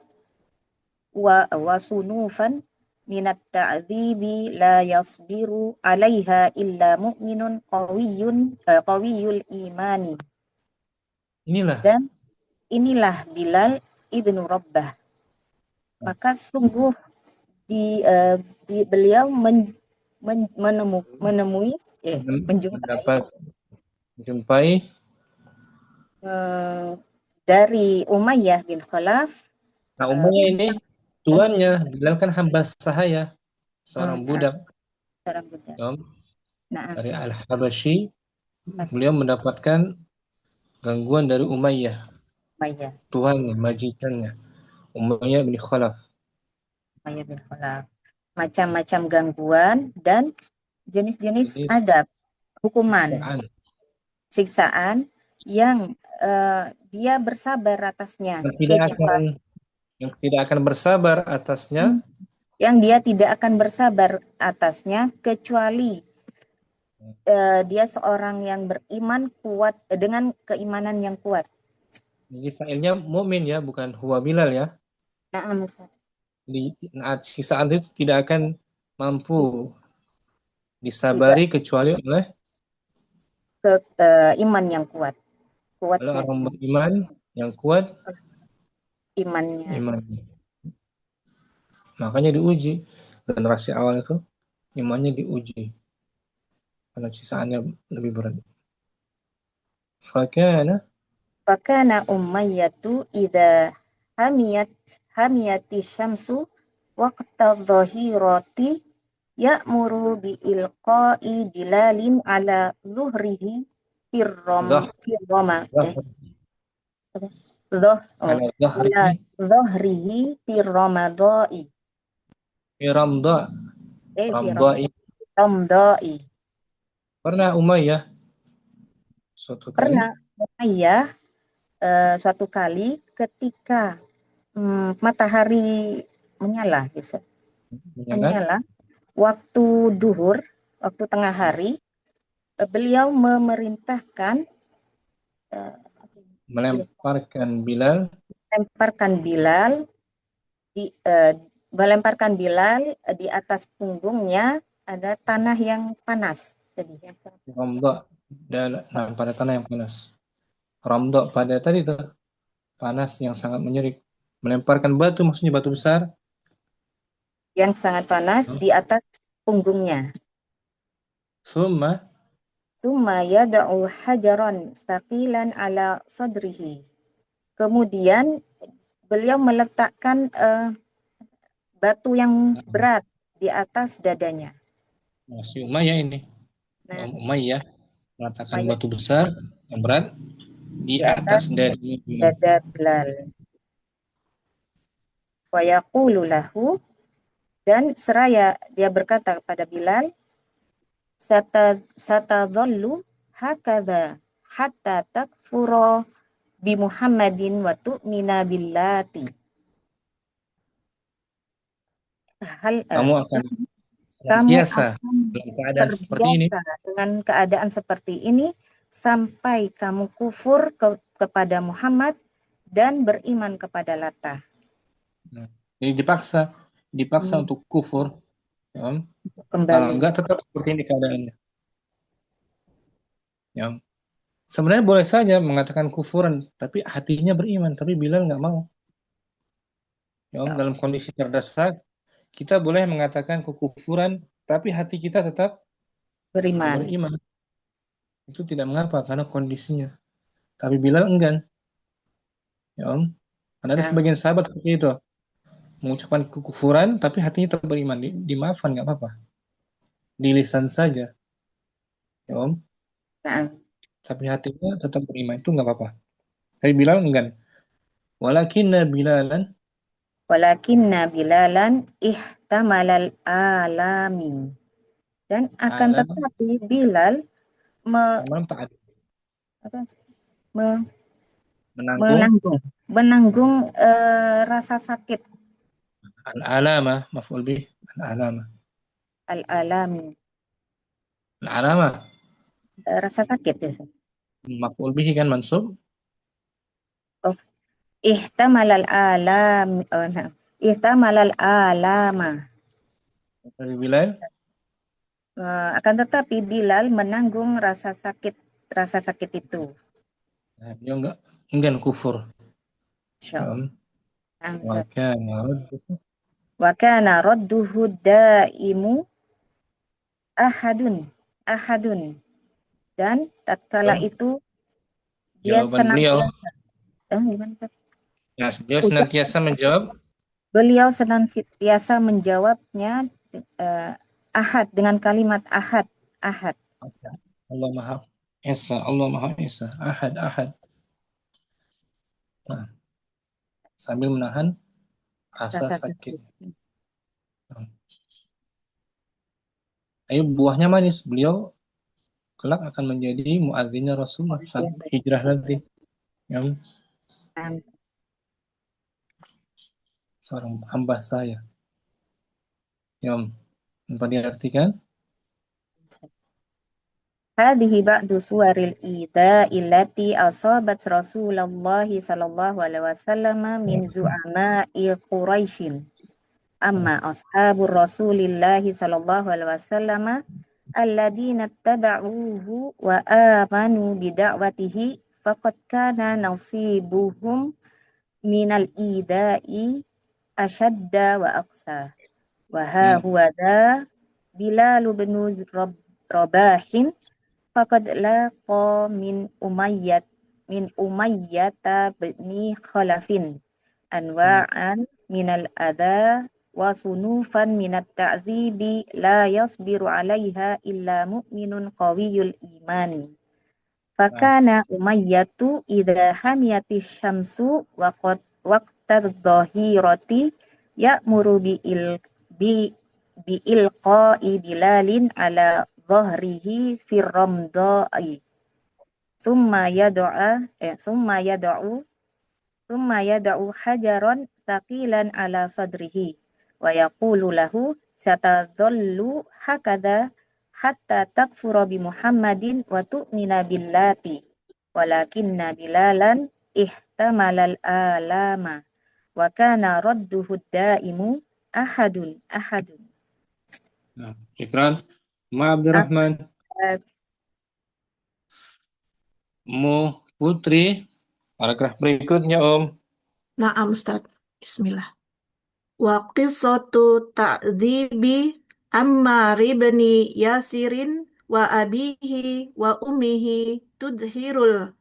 wa sunufan minat ta'dzibi la yasbiru 'alaiha illa mu'minun qawiyul imani. Inilah Bilal ibnu Rabah. Maka sungguh beliau menjumpai dari Umayyah bin Khalaf. Nah, Umayyah ini tuannya, Bilal kan hamba sahaya, seorang budak. Dari Al-Habasyi, beliau mendapatkan gangguan dari Umayyah. Tuannya, majikannya, Umayyah bin Khalaf. Macam-macam gangguan dan jenis-jenis adab, hukuman, siksaan yang dia bersabar atasnya. Yang tidak akan bersabar atasnya. Yang dia tidak akan bersabar atasnya kecuali dia seorang yang beriman kuat dengan keimanan yang kuat. Jadi failnya mukmin ya, bukan huwa Bilal ya. Di siksaan itu tidak akan mampu disabari kecuali oleh iman yang kuat. Oleh orang beriman yang kuat imannya. Makanya diuji generasi awal itu, imannya diuji karena siksaannya lebih berat. Fakana Umayyatu idza hamiyati syamsu waqta dhahirati ya'muru bi ilqa'i Bilalin ala zuhrihi Ramdai. Pernah Umayyah suatu kali ketika matahari menyala, waktu duhur, waktu tengah hari, beliau memerintahkan melemparkan Bilal melemparkan Bilal di atas punggungnya ada tanah yang panas. Jadi yang sangat Ramda dan pada tanah yang panas. Ramda pada tadi tuh panas yang sangat menyerik. Melemparkan batu maksudnya batu besar. yang sangat panas di atas punggungnya. Summa Summa yad'u hajaran saqilan ala sadrihi. Kemudian beliau meletakkan batu yang berat di atas dadanya. si Umayyah ini. Nah, Umayyah meletakkan Umayyah batu besar yang berat di di atas atas dari dada Bilal. Wa yaqulu lahu, dan seraya dia berkata kepada Bilal, satadhallu hakadha hatta takfura bi Muhammadin wa tu'mina billati. kamu akan Kamu senantiasa akan dalam keadaan seperti ini. terbiasa dengan keadaan seperti ini sampai kamu kufur kepada Muhammad dan beriman kepada Lata. Nah, jadi dipaksa untuk kufur. Ya. Kalau Kembali. enggak tetap seperti ini keadaannya. Ya. Sebenarnya boleh saja mengatakan kufuran, tapi hatinya beriman. Tapi Bilal nggak mau. Ya, dalam kondisi terdesak, kita boleh mengatakan kekufuran, tapi hati kita tetap Beriman. beriman. Itu tidak mengapa karena kondisinya. Tapi Bilal enggan. Ya, ada sebagian sahabat seperti itu, mengucapkan kekufuran, tapi hatinya tetap beriman. Dimaafkan nggak apa-apa. Di lisan saja. Ya, Nah, tapi hatinya tetap beriman itu nggak apa-apa. Tapi Bilal enggan. Walakinna Bilalan walakinna Bilalan ihtamalal alamin. Dan akan alam tetapi Bilal bermanfaat apa, me- menanggung menanggung rasa sakit al-alama maf'ul bih al-alama al-alami, al-alama rasa sakit ya. maf'ul bih kan mansub Oh, ihtamalal alam, oh, nah. Ihtamalal alama. dari Bilal. Akan tetapi Bilal menanggung rasa sakit itu. Nah, dia enggak enggan kufur. Insyaallah. Maka Wa kana radduhu daimu ahadun, dan tatkala itu dia jawaban beliau, senantiasa gimana Ustaz? nah, beliau senantiasa menjawab Beliau senantiasa menjawabnya ahad dengan kalimat ahad. Allah Maha Esa, Allah Maha Esa, Ahad, Ahad. Nah, sambil menahan rasa Rasa sakit. sakit. Ayo buahnya manis. Beliau kelak akan menjadi muadzinnya Rasulullah saat hijrah nanti. Ya, seorang hamba saya. Yang dapat diartikan Hadhihi ba'du suwaril ida illati asabat Rasulullah sallallahu alaihi wasallam min zu'ama'i Quraisyin. Amma ashabur Rasulillah sallallahu alaihi wasallam alladina taba'uhu wa amanu bida'watihi faqad kana nasibuhum minal ida'i ashadda wa aqsa. Wa ha huwa da Bilal bin Rabahin faqad laqa min Umayyata bni Khalafin anwa'an minal adha wa sunufan minat ta'zibi la yasbiru 'alaiha illa mu'minun qawiyul imani. Fakana Umayyatu idza hamiyatis syamsu waqta dhahirati ya'muru bi ilqa'i Bilalin ala dhahrihi fir ramda'i summa yad'u hajaran thaqilan ala sadrihi wa yaqulu lahu satadhallu hakadha hatta takfura bi Muhammadin wa tu'mina billati walakinna Bilalan ihtamalal alama wa kana radduhu daimu Ahadun, ahadun. Nah, Ikran, Ma Abdurrahman, Ahad. Mu Putri, paragraf berikutnya Om. Naam Ustaz. Bismillah. Wa qissatu ta'dzibi Ammar ibn Yasirin wa abihi wa ummihi tudhirul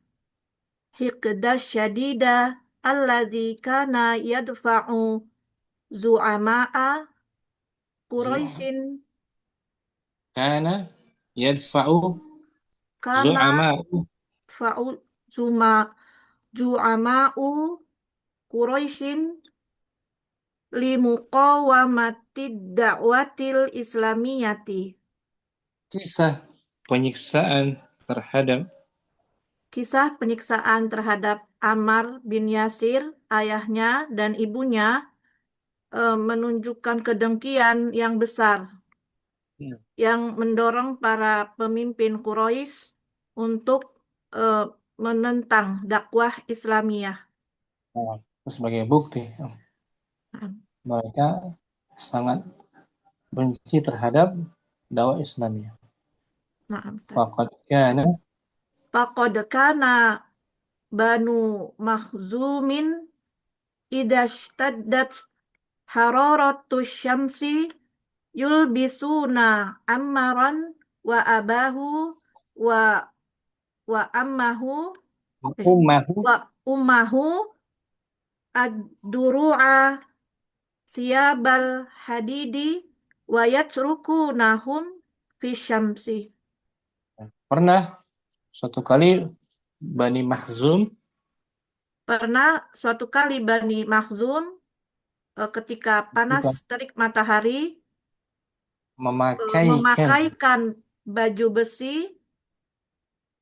hiqda syadida alladzi kana yadfa'u zu'ama'a Quraisyin Kana yadfa'u kana zu'ama'u fa'u zuma zu'ama'u Quraisyin limuqawamatid da'watil islamiyati. kisah penyiksaan terhadap Kisah penyiksaan terhadap Ammar bin Yasir, ayahnya dan ibunya menunjukkan kedengkian yang besar yang mendorong para pemimpin Quraisy untuk eh, menentang dakwah Islamiyah. sebagai bukti mereka sangat benci terhadap dakwah Islamiyah. Nah, Ustaz. Faqad kana Faqad kana Banu Makhzumin idashtaddat hararatu syamsi yulbisuna ammaran wa abahu wa wa ammahu ummahu wa ummahu ad-duru'a siyabal hadidi wa yatrukunahum fi syamsi. pernah suatu kali Bani Makhzum Pernah suatu kali Bani Makhzum ketika panas terik matahari memakaikan baju besi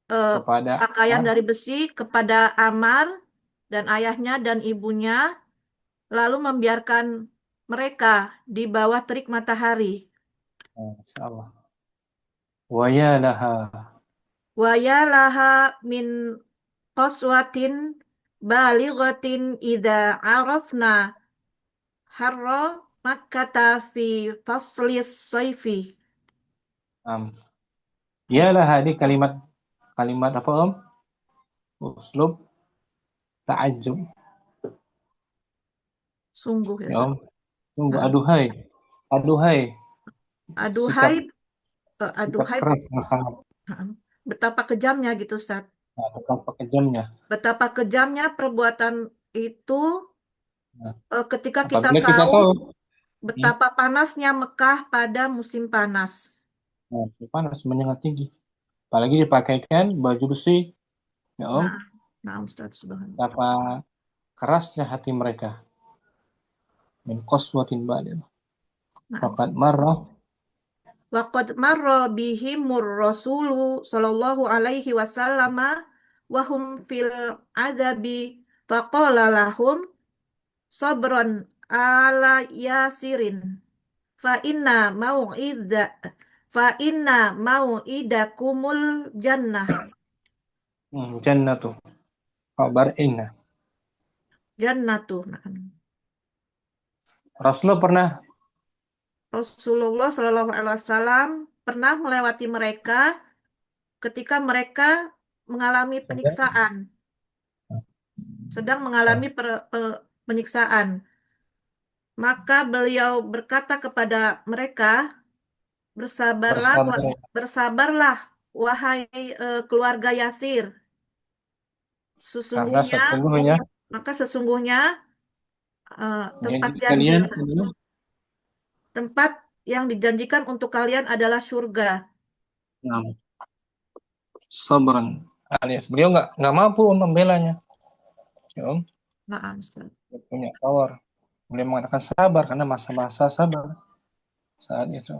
kepada pakaian dari besi kepada Ammar dan ayahnya dan ibunya, lalu membiarkan mereka di bawah terik matahari. Insyaallah. Wa ya laha Wa ya laha min qaswatin balighatin idza arafna harra makkata fi faslis saifi. Ya laha di kalimat apa Om? Uslub ta'ajjub. Sungguh ya. Ya Om. Sungguh Nah. aduhai. Aduhai. Aduhai Sikap keras yang sangat. Betapa kejamnya gitu, Ustaz. Betapa kejamnya. Betapa kejamnya perbuatan itu ketika kita Apabila kita tahu tahu betapa panasnya Mekah pada musim panas. Panas menyengat tinggi. Apalagi dipakaikan baju besi. Ya Om. Nah, Ustaz, subhanallah. Betapa kerasnya hati mereka. Min qaswatin baligh. Faqad marrah Waqad marra bihimur rasulu sallallahu alaihi wasallam wa hum fil adabi faqala lahum sabran ala yasirin fa inna mau'idakumul jannah. jannatu. Kabar inna. Jannatu. Rasulullah Shallallahu Alaihi Wasallam pernah melewati mereka ketika mereka mengalami penyiksaan, sedang mengalami penyiksaan. Maka beliau berkata kepada mereka, bersabarlah, wahai keluarga Yasir. Sesungguhnya tempat janji, tempat yang dijanjikan untuk kalian adalah surga. Sabran alias beliau nggak mampu membelanya. Ya Om. Punya power. Beliau mengatakan sabar karena masa-masa sabar saat itu.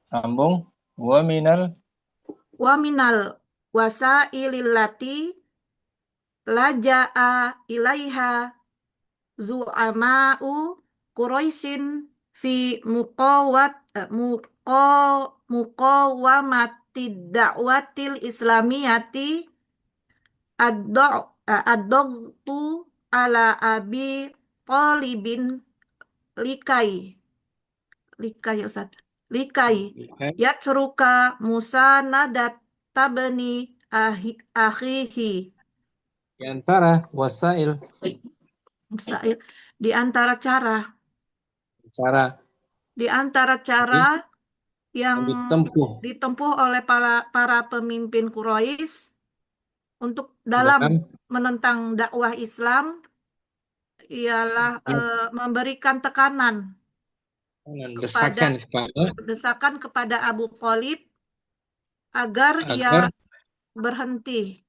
Sambung wa minal wasailillati laja'a ilaiha zu'ama'u Quraisyin fi muqawamatid da'watil islamiyati ad-dhaghtu ala abi talibin likai likai ya Ustaz. Likai yatruka Musa nadat tabni akhihi. Di antara wasail, Musail di antara cara cara yang ditempuh ditempuh oleh para pemimpin Quraisy untuk dalam dalam menentang dakwah Islam ialah memberikan tekanan desakan kepada kepada desakan kepada Abu Thalib agar ia agar berhenti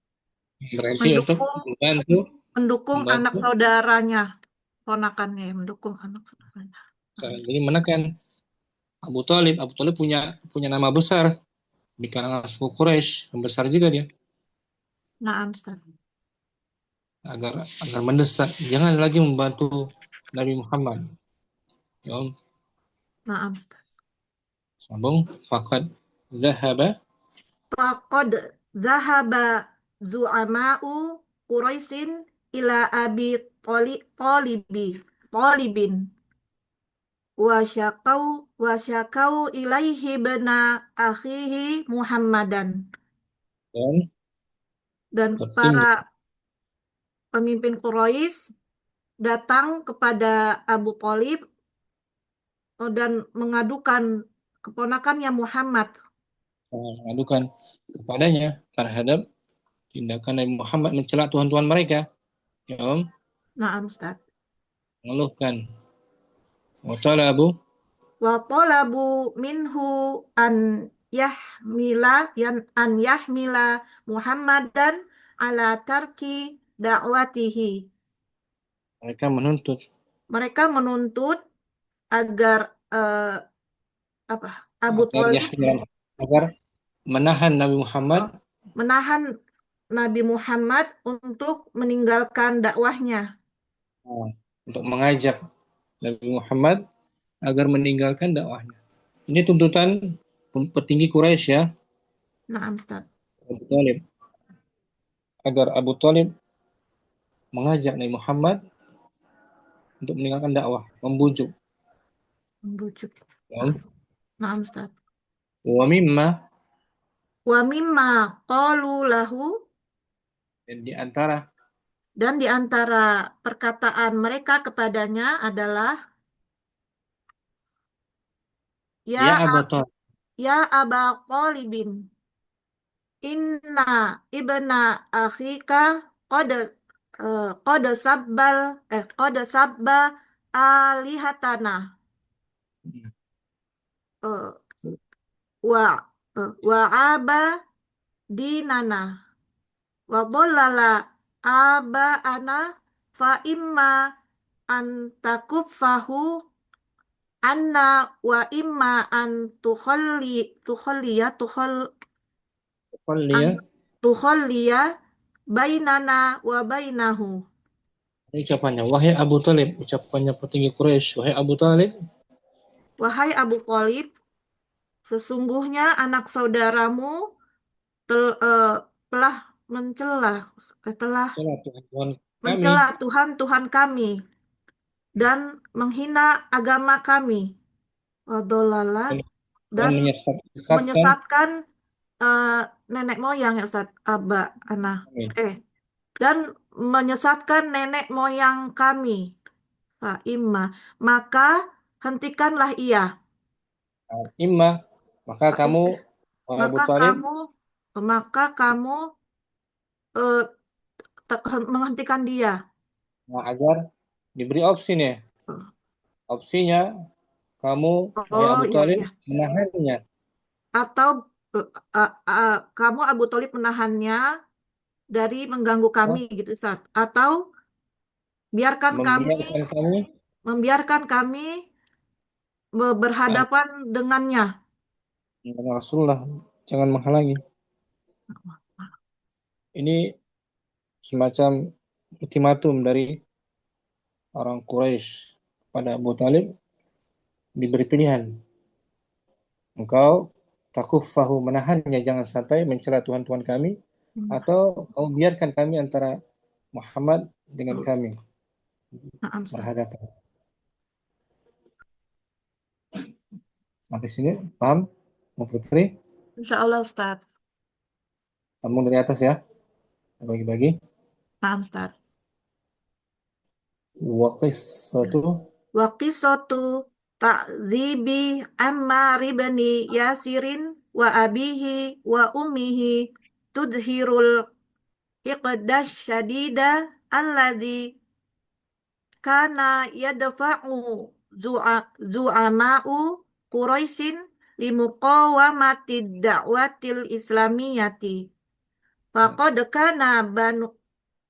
berhenti untuk mendukung membantu anak saudaranya, ponakannya yang mendukung anak saudaranya. jadi menekan Abu Thalib. Abu Thalib punya nama besar di kalangan suku Quraisy, yang besar juga dia, Naam, Ustaz. agar mendesak jangan lagi membantu Nabi Muhammad. Ya, Naam, Ustaz. sambung faqad zahaba Faqad zahaba zu'ama'u Quraisyin ila Abi Talibin wa syakau ilaihi bena akhihi Muhammadan. Dan petinggi para pemimpin Quraisy datang kepada Abu Thalib dan mengadukan keponakannya Muhammad. mengadukan kepadanya terhadap tindakan Nabi Muhammad mencela Tuhan-Tuhan mereka. Ya, Naam, Ustaz. mengeluhkan wa talabu Wa talabu minhu an yahmila Muhammadan ala tarki da'watihi. Mereka menuntut agar Abu Thalib agar menahan Nabi Muhammad untuk meninggalkan dakwahnya. Untuk mengajak Nabi Muhammad agar meninggalkan dakwahnya. Ini tuntutan petinggi Quraisy ya. Naam, Ustaz. Abu Thalib. Agar Abu Thalib mengajak Nabi Muhammad untuk meninggalkan dakwah, membujuk. Ya. Naam, Ustaz. Wa mimma qalu lahu, dan di antara perkataan mereka kepadanya adalah ya Abu Thalib, ya Aba Talibin, inna ibna akhika qad sabba alihatana wa aba dinana wa dhallala ana fa imma an takuffahu anna wa imma an tukhalliya bainana wa bainahu. Ini ucapannya, wahai Abu Thalib, ucapannya petinggi Quraisy, wahai Abu Thalib, wahai Abu Thalib, sesungguhnya anak saudaramu telah mencela Tuhan kami dan menghina agama kami, dan menyesatkan nenek moyang ya Ustaz, dan menyesatkan nenek moyang kami. Maka hentikanlah ia. Maka kamu Abu Thalib, menghentikan dia. Agar diberi opsi nih. Opsinya kamu Abu Thalib menahannya. Atau kamu Abu Thalib menahannya dari mengganggu kami gitu Ustaz. Atau membiarkan kami berhadapan dengannya. Rasulullah, jangan menghalangi. Ini semacam ultimatum dari orang Quraisy pada Abu Thalib, diberi pilihan. Engkau takuffahu, menahannya jangan sampai mencela Tuhan-Tuhan kami, atau kamu biarkan kami antara Muhammad dengan kami. Naam, Ustaz. berhadapan. Sampai sini paham, Bu Putri? Insya Allah, Ustaz. Kamu dari atas ya, bagi-bagi. Naam, Ustaz. Wa qissatu Wa qissatu ta'dzibi Ammar ibn Yasirin wa abihi wa ummihi tudhirul iqdash syadida alladhi kana yadfa'u zu'ama'u Quraisyin limuqawamati da'watil islamiyati. Faqad kana banu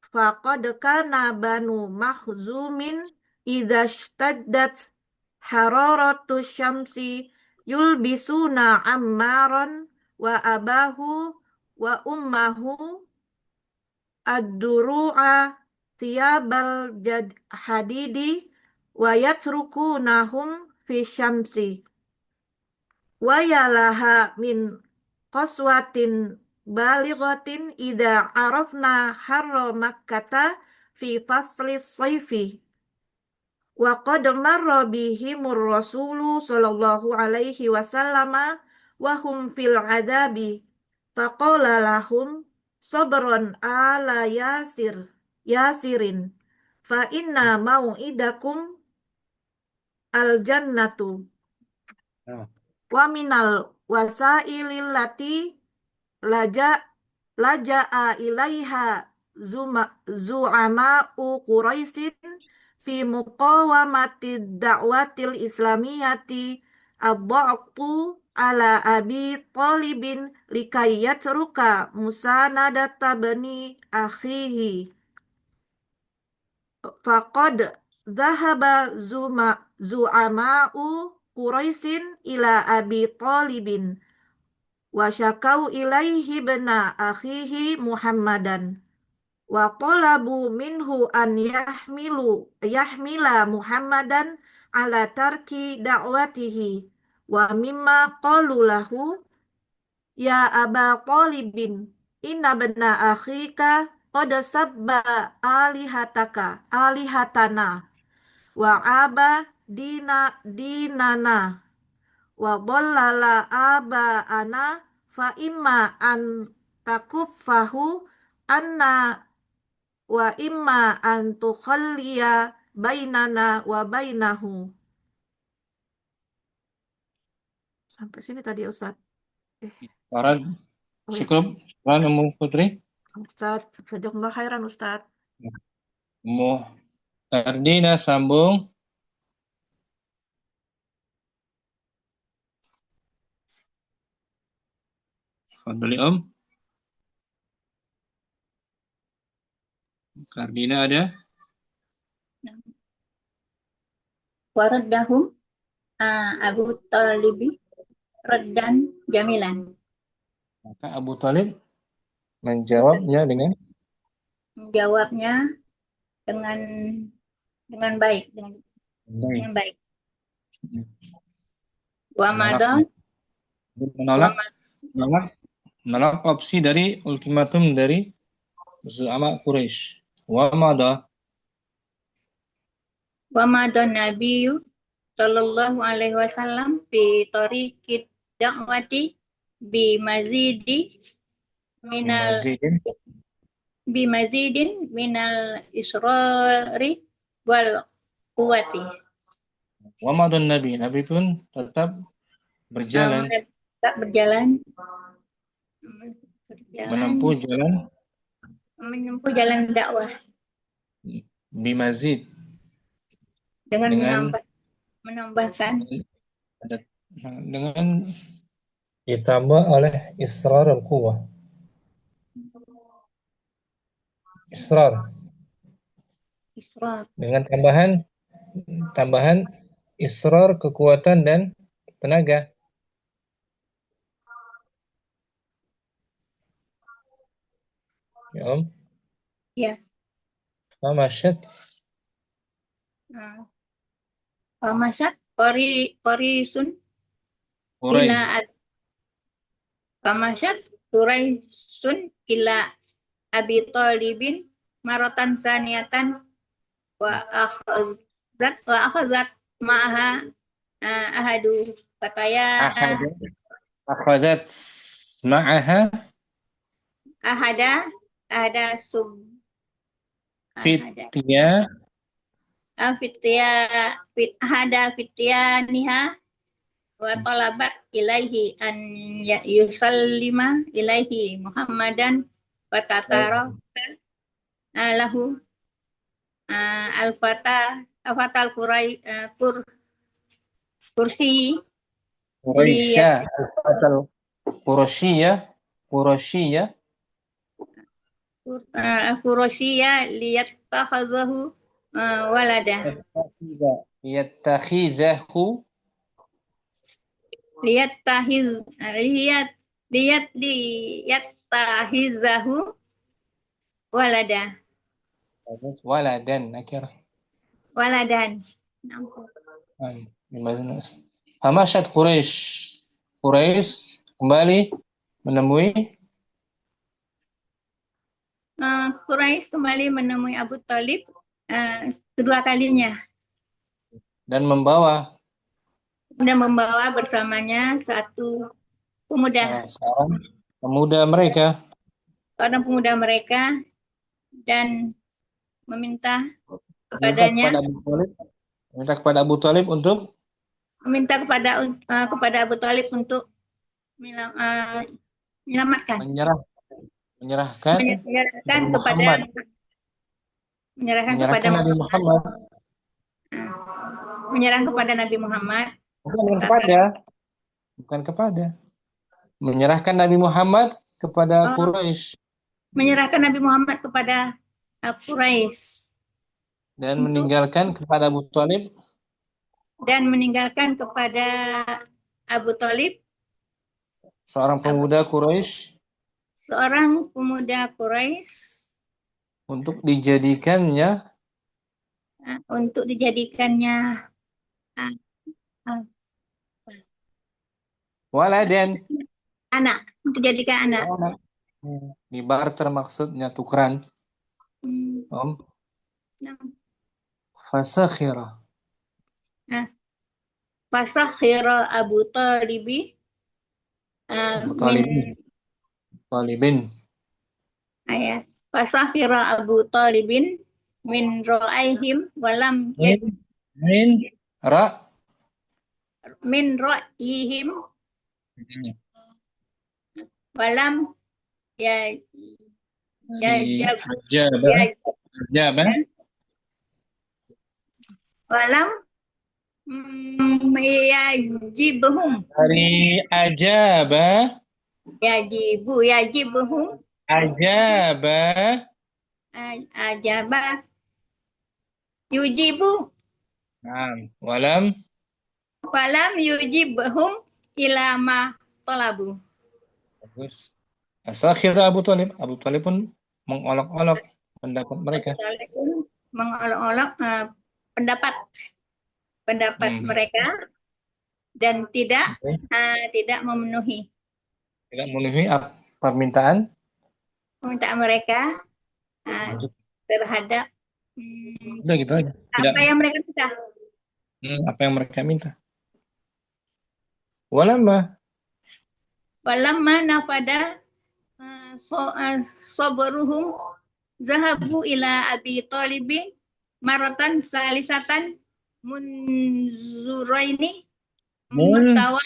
Faqad kana banu Makhzumin idza ishtaddat hararatu syamsi yulbisuna ammaran wa abahu wa ummahu ad-duru'a thiyabal hadidi wa yatrukunahum fi syamsi wa yalaha min qaswatin balighatin idza arafna harra makkata fi fasli sayfi wa qad marra bihimur rasulu sallallahu alaihi wasallam wa hum fil adabi faqala lahum sabran ala yasirin fa inna mau'idakum al jannatu Nah, wa minal wasailil lati laja laja'a ilaiha zu'ama'u Quraisyin fi muqawamati da'watil islamiyati ad-dha'fu ala Abi Talibin likai yatruka musanadata bani akhihi faqad dhahaba zu'ama'u Quraisyin ila Abi Talibin wa syakau ilaihi bena akhihi Muhammadan wa talabu minhu an yahmila Muhammadan ala tarki da'watihi wa mimma qalu lahu ya Aba Talibin inna bena akhika qad sabba alihatana wa aba dinana wa dhallala aba ana fa imma an takuffahu anna wa imma an tukhalliya bainana wa bainahu. Sampai sini tadi ya Ustaz. Farad, Oh ya, syukur, syukran Ummu Putri. Ustaz, jazakumullah khairan Ustaz. Ummu Ardina sambung. Fadli Om. Kardina ada? Waraddahum Abu Talibi raddan jamilan. Maka Abu Talib menjawabnya dengan dengan baik, dengan baik. Wa menolak opsi dari ultimatum dari Zu'ama Quraisy. Wa madha Nabiyyu sallallahu alaihi wasallam fi tariqid da'wati bi mazidin minal israri wal quwwati. Wa madha Nabi pun tetap berjalan menempuh jalan dakwah bimazid dengan menambahkan dengan ditambah oleh israr al-quwwah. Israr dengan tambahan israr kekuatan dan tenaga. Ya Om? Ya. Famasyat Quraisun ila Abi Talibin maratan saniyatan wa akhazat ma'aha ahadu fataya akhazat ma'aha ahada sub ahada fitya ahada fityaniha wa talabat ilaihi an yusallima ilaihi Muhammadan wa tatara lahu al-fatal kursi liyat Quraisya Quraisya kursiya liyattakhadhahu walada yattakhizahu liyattahizahu walada waladan akhirnya. waladan. Hamashat Quraisy kembali menemui Quraisy kembali menemui Abu Thalib kedua kalinya dan membawa bersamanya satu pemuda, seorang pemuda mereka dan meminta kepadanya kepada Abu Thalib untuk kepada Abu Thalib untuk menyelamatkan menyerahkan kepada Nabi Muhammad menyerang kepada Nabi Muhammad bukan kepada menyerahkan Nabi Muhammad kepada Quraisy menyerahkan Nabi Muhammad kepada Quraisy dan meninggalkan kepada Abu Thalib seorang pemuda Quraisy untuk dijadikannya waladan anak. Di barter maksudnya tukeran. Fasakhira Abu Talibi Talibin Fasakhira Abu Talibin min ra'aihim walam min ra'ihim walam walam yajibhum dari ajaba yajibuhum ajaba yujibu walam yujibhum ila ma talabu. Bagus. Akhirnya Abu Thalib pun mengolok-olok pendapat mereka. Pendapat mereka dan tidak memenuhi permintaan mereka terhadap udah gitu aja. Apa yang mereka minta. Apa yang mereka minta. Walamma nafada sabruhum zahabu ila Abi Thalibin maratan salisatan munzuraini mutawa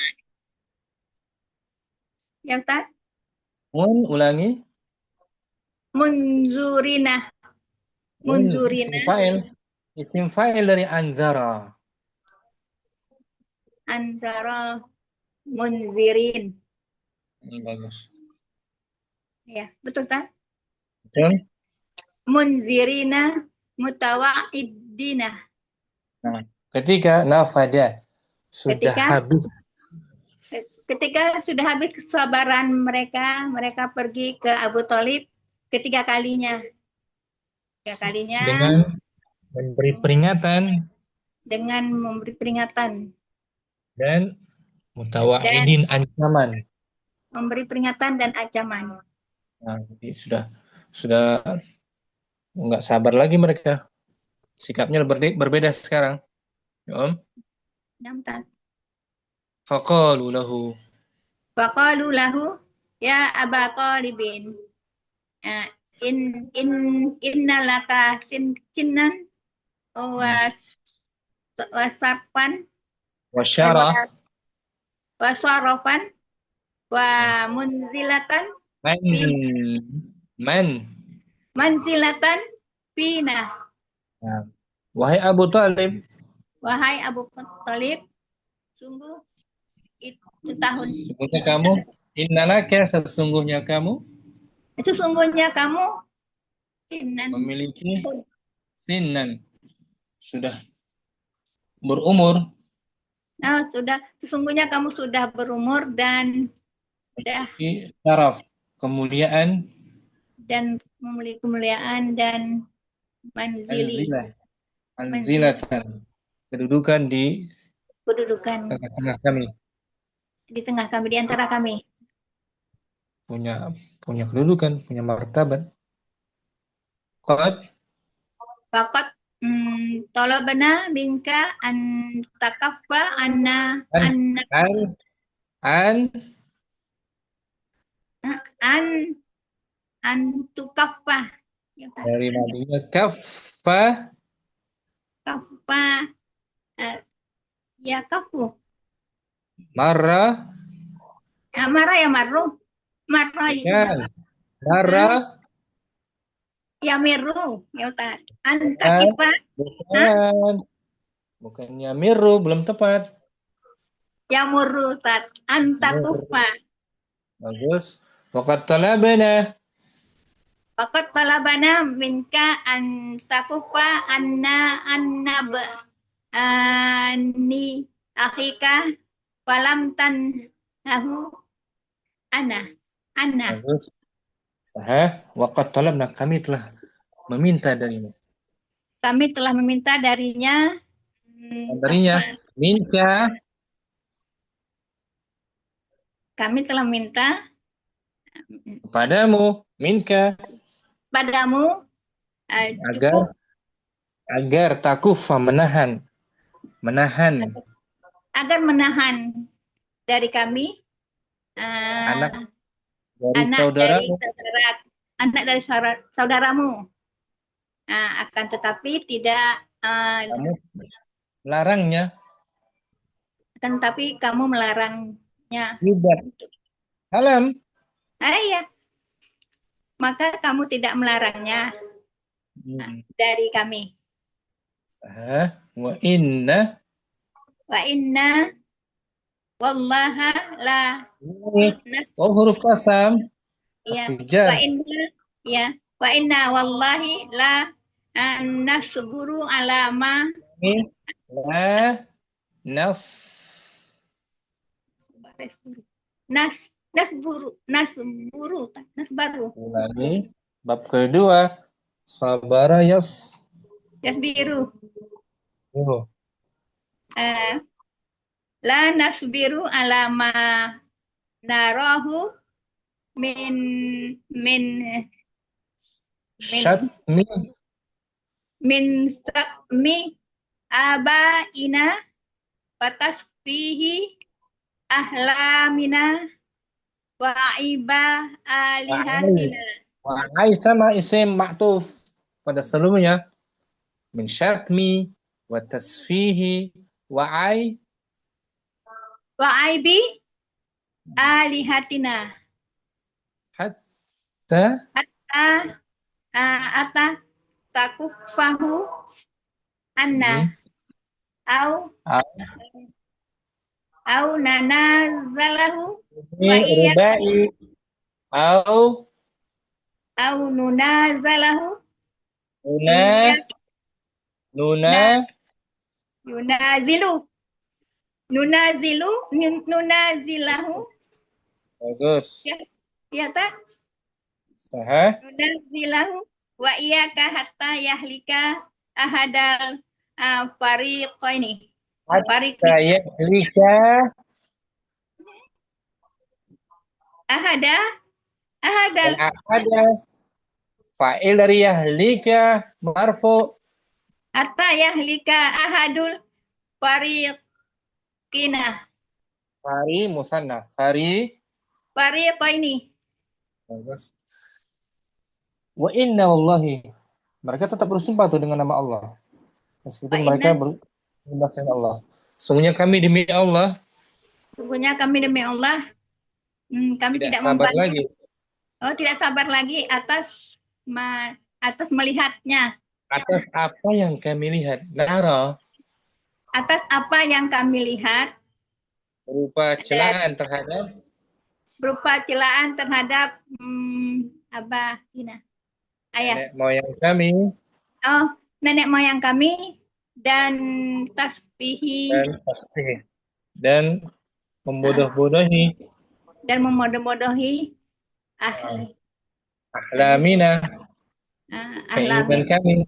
ya Ustaz? Ulangi. Munzurina. Isim fa'il dari anzara. Munzirin. Bagus. Ya, betul kan? Betul. Munzirina mutawa'idina. Nah, ketika nafada sudah habis. Ketika sudah habis kesabaran mereka pergi ke Abu Thalib ketiga kalinya. Dengan memberi peringatan. Dan mutawa'idin ancaman. Memberi peringatan dan ancaman. Nah, jadi sudah nggak sabar lagi mereka. Sikapnya berbeda sekarang. Ya, Om. Namtan. Faqalu lahu. Faqalu lahu ya Aba Talibin. Ah, inna laka sinnan wa sarfan Wa wa syara sarafan wa munzilatan man fi man. manzilatan fina. Nah, wahai Abu Talib, Wahai Abu Thalib, sungguh itu tahun sesungguhnya kamu, innalaka, sesungguhnya kamu sesungguhnya kamu sinnan memiliki sinnan, sudah berumur, sudah sesungguhnya kamu sudah berumur dan sudah syaraf, kemuliaan, dan memiliki kemuliaan dan manzili manzilatan, kedudukan di kedudukan tengah-tengah kami, di tengah kami, di antara kami. punya kedudukan, punya martabat. Qad Faqat talabna minka an takaffa anna an an tukaffa ya tak dari Madinah kaffa kaffa ya kafu marra marah ya marru marah kan marra ya miru ya tak antakifa bukan yamiru, belum tepat. ya murru tat antakufa. Bagus. Waqad talabana Faqat talabana minka antakufa annab ni akhika walam tanhahu ana. bagus. Sahih. Waqad talabna, kami telah meminta darimu. Kami telah meminta darinya Minka, kami telah minta kepadamu, minka, padamu cukup agar takufa, menahan agar menahan dari kami anak dari saudaramu. Akan tetapi tidak kamu melarangnya. akan tetapi kamu melarangnya. Tidak. Salam. Iya. Maka kamu tidak melarangnya dari kami. Wa inna wallaha la huruf qasam. ya Jar. wa inna wallahi la nasburu ala ma la nasbaru. Ulangi. Bab kedua. Sabara Yasbiru. La nasbiru ala ma narahu min sakmi abaina watasfihi ahlamina wa aiba alihatina. Wa ai sama isim ma'tuf pada sebelumnya. Min syatmi wa tasfihi wa aibi alihatina. Hatta takufahu anna au nanazalahu wa rubai au nunazalahu nunazilahu. Bagus. Ya tak? Nunazilahu wa iyaka hatta yahlika ahadal fariqaini. Hatta yahlika ahadal fa'il dari yahlika marfu hatta yahlika ahadul fariqina. Fari musanna. Fariqaini. Bagus. Wa inna wallahi. Mereka tetap bersumpah tuh dengan nama Allah. Meskipun Wa mereka inna, berbahasa Allah. Sungguhnya kami demi Allah sungguhnya kami demi Allah, kami tidak tidak sabar membantu. lagi Tidak sabar lagi atas melihatnya, atas apa yang kami lihat. Nara atas apa yang kami lihat berupa celaan terhadap berupa celaan terhadap apa Ina? Ayah. nenek moyang kami Oh, nenek moyang kami dan tasbihi dan pasti dan membodoh-bodohi dan memodoh-modohi ahli ahlamina ahlami keinginan kami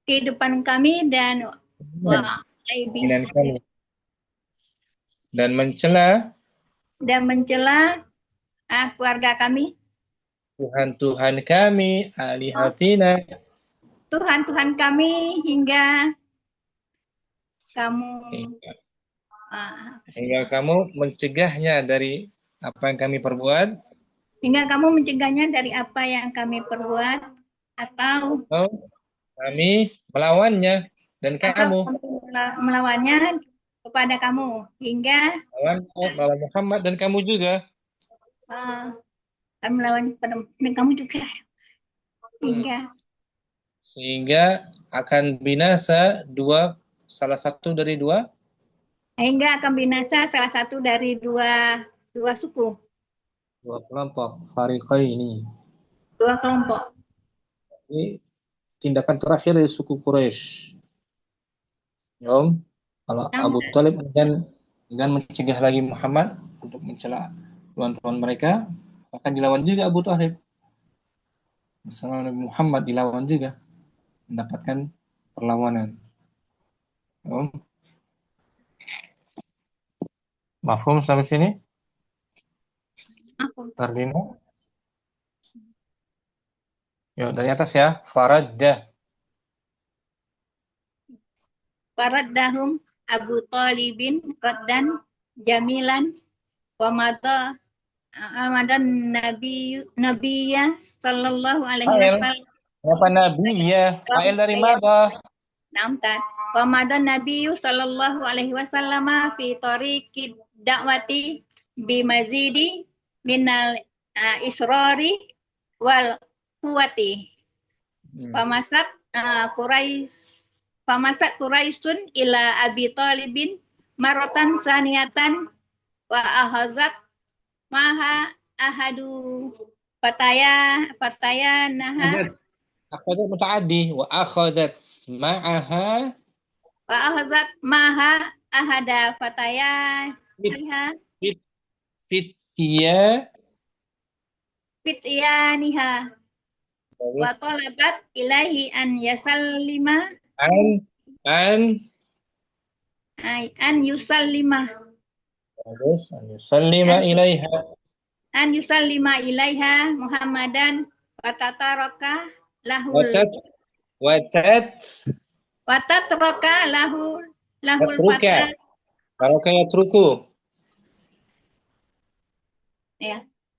kehidupan kami dan keinginan kami dan mencela keluarga kami, Tuhan kami alihatina Tuhan kami hingga kamu hingga kamu mencegahnya dari apa yang kami perbuat dari apa yang kami perbuat atau kami melawannya dan kamu melawannya kepada kamu hingga melawan Muhammad dan kamu juga kami melawan pada dan kamu juga sehingga akan binasa salah satu dari dua suku, dua kelompok fariqaini. Dua kelompok. Ini tindakan terakhir dari suku Quraisy. Kalau Abu Thalib dengan mencegah lagi Muhammad untuk mencela tuan-tuan mereka, akan dilawan juga Abu Thalib. Bersama Nabi Muhammad dilawan juga, mendapatkan perlawanan. Mafhum sampai sini? Fardina? Yuk, dari atas ya. Faraddahum Abu Talibin raddan jamilan wa mada amadan nabiyya sallallahu alaihi wasallam. Kenapa nabiyya? Fa'il dari mada? Namtan. Wa madan nabiyyu sallallahu alaihi wasallam fi tariqid da'wati bi mazidi minal israri wal quwwati. Pamasat Quraisyun ila Abi Talibin maratan saniyatan wa ahazat maha ahadu fataya naha akhadat mutaaddi wa akhadat maha ahada fataya niha wa talabat ilahi an yusallima ilaiha Muhammadan watataraka lahul fata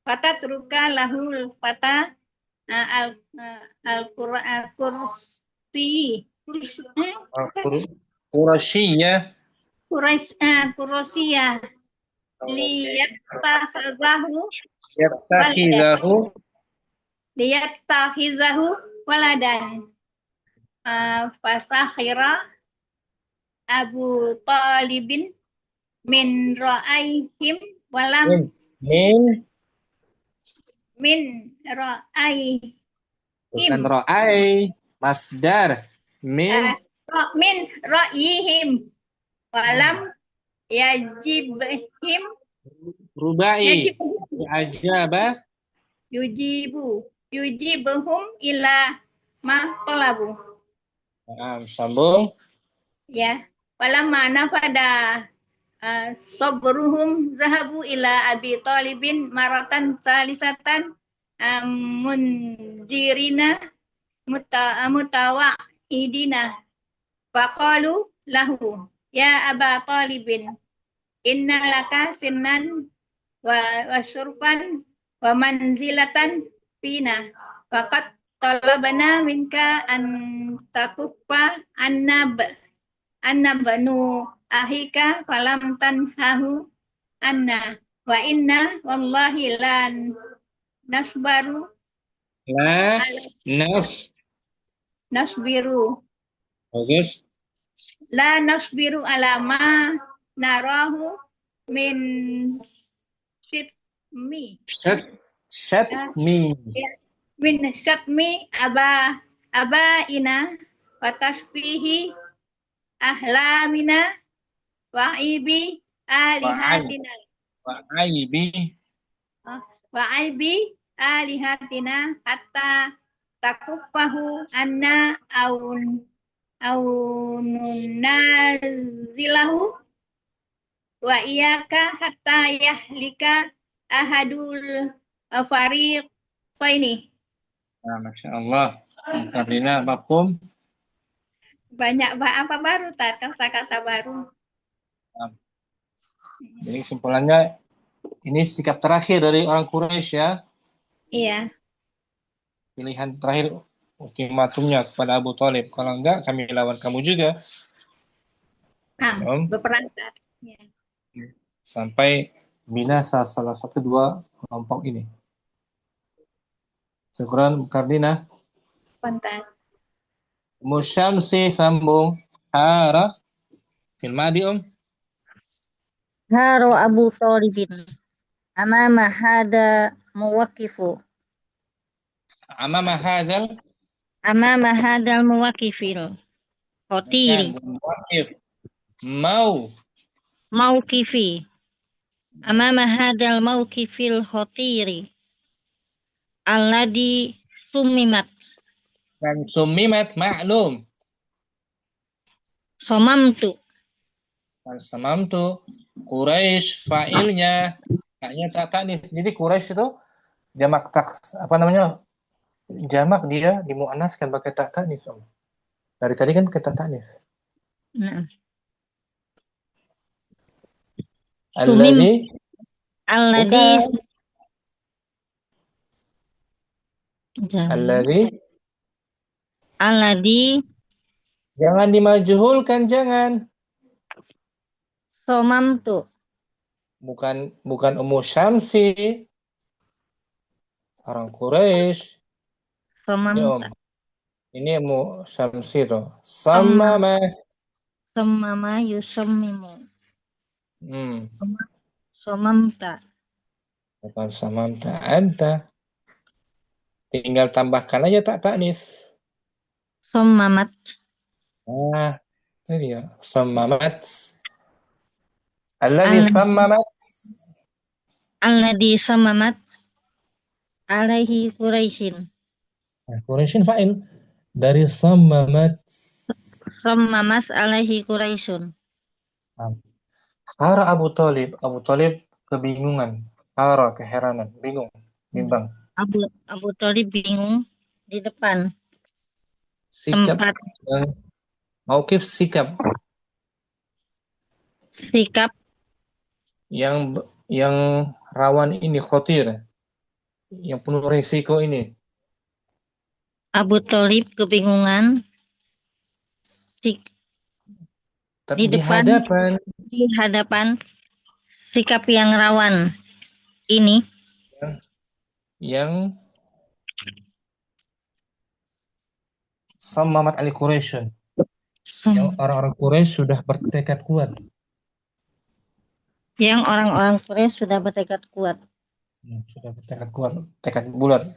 watatruka lahul fata Quraisiyah liyattakhizahu waladan fasakhira Abu Talibin min ra'aihim walam min ra'aihim bukan ra'ai masdar min ra'yihim walam yajibhim rubai ajaba yujibuhum ila ma talabu. Sambung ya walamma nafada sabruhum zahabu ila Abi Talibin maratan salisatan munzirina mutawa'idina faqalu lahu ya Aba Talibin inna laka sinnan wa syurban wa manzilatan fina faqad talabana minka an takuffa anna banu ahika falam tanhahu anna wa inna wallahi lan nasbaru La ala nasbiru bagus. la nasbiru ala ma narahu min sitmi Syatmi. min syatmi abaina wa tasfihi ahlamina wa ibi alihatina Wa aibi. wa aibi alihatina hatta takuffahu anna au nunazilahu wa iyaka hatta yahlika ahadul fariqaini. Nah, Masya Allah. Kardina, mafhum? Banyak apa baru tak kata-kata baru. Jadi kesimpulannya, ini sikap terakhir dari orang Quraisy ya. Iya. Pilihan terakhir ultimatumnya kepada Abu Thalib. Kalau enggak, kami lawan kamu juga. Berperang. Ya. Sampai binasa salah satu dua kelompok ini. Syukran Kardina. Pantas. Musyamsi sambung. Hara. Fil madi Haro Abu Thalibin amama hada muwakifu Amama hazal. amama hadal muwakifil hotiri maukifi amama hadal mauqifil hotiri alladhi sumimat Dan sumimat maklum. somamtu Dan samamtu Quraisy fa'ilnya haknya tak tanis. Jadi Quraisy itu jamak jamak dia dimuannaskan pakai tak tanis. Dari tadi kan pakai tak tanis. nah. Alladzi alladhi jangan dimajhulkan, jangan. somamtu Bukan Ummu Syamsi. Orang Quraisy. somamta Ini Ummu Syamsi tuh. Samama yusammimu Hmm. somamta Bukan samamta anta. Tinggal tambahkan aja tak tanis. somamat Nah, ini dia. Sammamat. Alladzi sammamat. alladhi samamat alaihi Quraisyin Nah, Quraisyin fa'il dari sammamat. Sammamas alaihi Quraisyun. Hara Abu Thalib. Abu Thalib kebingungan. Hara keheranan, bingung, bimbang. Abu Thalib bingung di depan Sikap tempat yang mauqif sikap yang rawan ini, khotir, yang penuh resiko ini. Abu Thalib kebingungan Tapi di hadapan sikap yang rawan ini yang Sammamat Ali Quraisy, yang orang-orang Quraisy sudah bertekad kuat. Yang orang-orang Quraisy sudah bertekad kuat. Sudah bertekad kuat, tekad bulat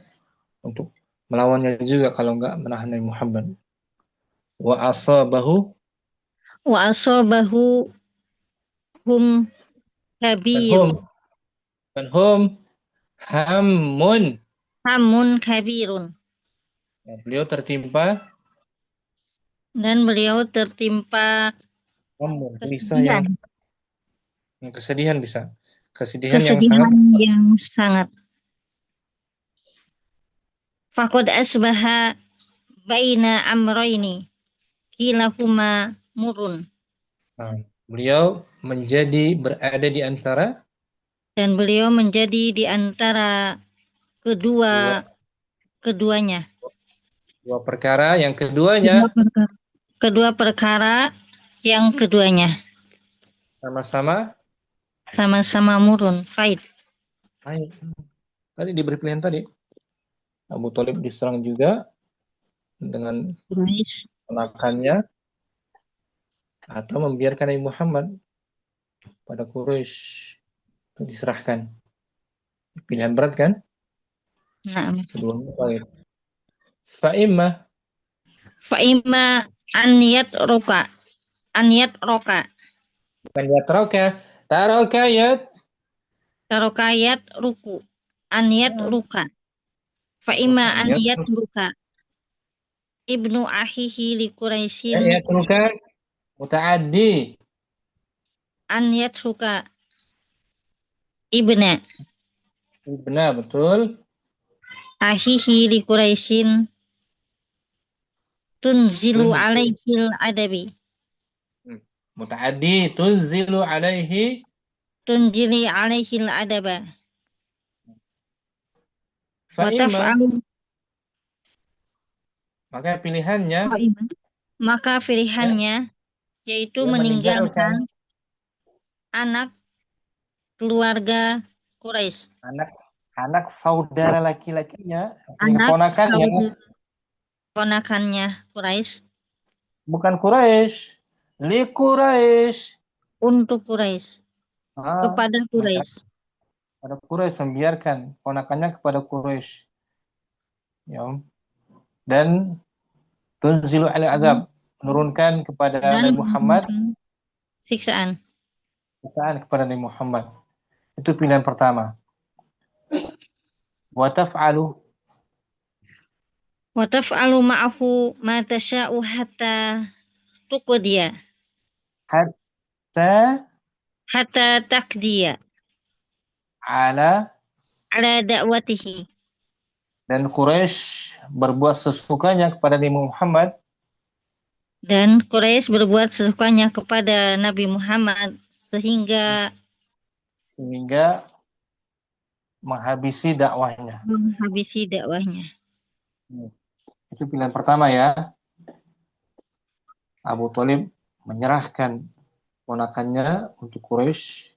untuk melawannya juga kalau enggak menahan Nabi Muhammad. Wa asabahu hum kabir. Dan hum hamun kabirun. Beliau tertimpa kesedihan bisa. Kesedihan yang sangat. Faqad asbaha baina amrayni. kilahuma murun. Nah, beliau berada di antara Dan beliau menjadi di antara dua, keduanya. dua perkara. Yang keduanya Kedua perkara yang keduanya. sama-sama Sama-sama murun, pahit. baik. Tadi diberi pilihan tadi. Abu Thalib diserang juga dengan Quraisy. ponakannya atau membiarkan Nabi Muhammad pada Quraisy untuk diserahkan. Pilihan berat kan? Nah, Keduanya baik. Fa'imah fa'ima an roka. bukan yatrauka, taroka yat. Tarokayat ruku. An ruka. Fa'ima Bukan an ruka. Ibnu ahihi li Quraisyin yatruka mutaaddi. an ruka. Ibna Benar, betul. ahihi li Quraisyin tunzilu Tun- alaihil adabi. Mutaaddi tunzilu alaihi. Tunjili alaihil adaba. Wa Fa'imah taf'alu maka pilihannya maka ya, pilihannya yaitu dia meninggalkan meninggalkan anak keluarga Quraisy. anak saudara laki-lakinya, Anak keponakannya, ponakannya Quraisy bukan Quraisy, li Quraisy. untuk Quraisy, kepada Maka Quraisy. pada Quraisy membiarkan ponakannya kepada Quraisy. Ya. Dan tunzilu ala azab, menurunkan kepada Dan Nabi Muhammad siksaan. kepada Nabi Muhammad. Itu pilihan pertama. Wa taf'alu Wa taf'alu ma'ahu ma tasha'u hatta tuqdiya. hatta Hatta taqdiya ala, ala da'watihi. dan Quraisy berbuat sesukanya kepada Nabi Muhammad Dan Quraisy berbuat sesukanya kepada Nabi Muhammad sehingga menghabisi dakwahnya. menghabisi dakwahnya. Itu pilihan pertama ya. Abu Thalib menyerahkan ponakannya untuk Quraisy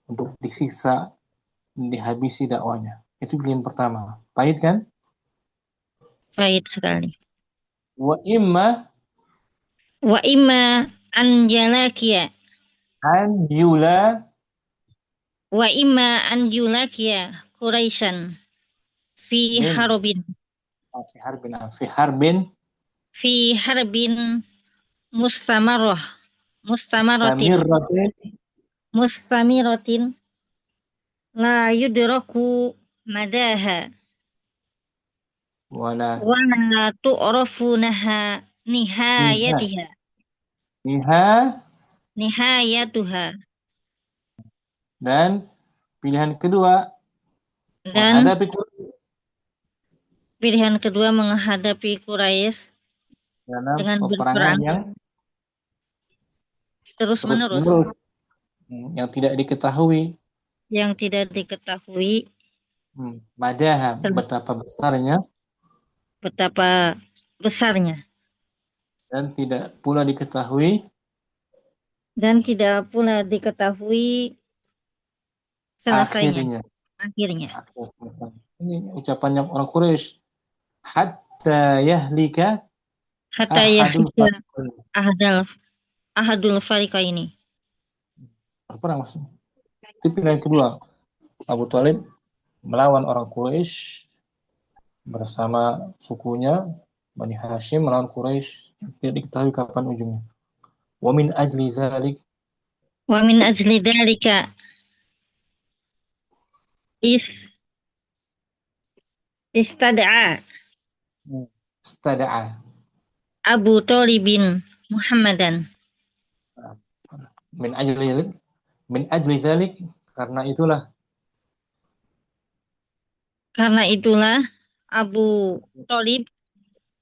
untuk disiksa, dihabisi dakwahnya. Itu pilihan pertama. Pahit kan? Pahit sekali. Wa Imma an yalakiya. an yula Wa imma an yulakiya Quraisyan fi min harbin. fi harbin Fi harbin mustamarrah. Mustamiratin la yudraku madaha wala wa la tu'rafunaha nihayatuha. Dan pilihan kedua Dan menghadapi Quraisy pilihan kedua menghadapi Quraisy dalam dengan peperangan berperang yang terus-menerus terus-menerus yang tidak diketahui madaha betapa besarnya dan tidak pula diketahui selesainya akhirnya. Ini ucapannya orang Quraisy. Hatta yahlika hatta yahlika ahadul fariqaini. Berperang maksudnya. Itu pilihan kedua. Abu Thalib melawan orang Quraisy bersama sukunya Bani Hashim melawan Quraisy yang tidak diketahui kapan ujungnya. Wa min ajli dzalika istada'a Abu Thalibin Muhammadan. min ajli dzalik karena itulah Abu Thalib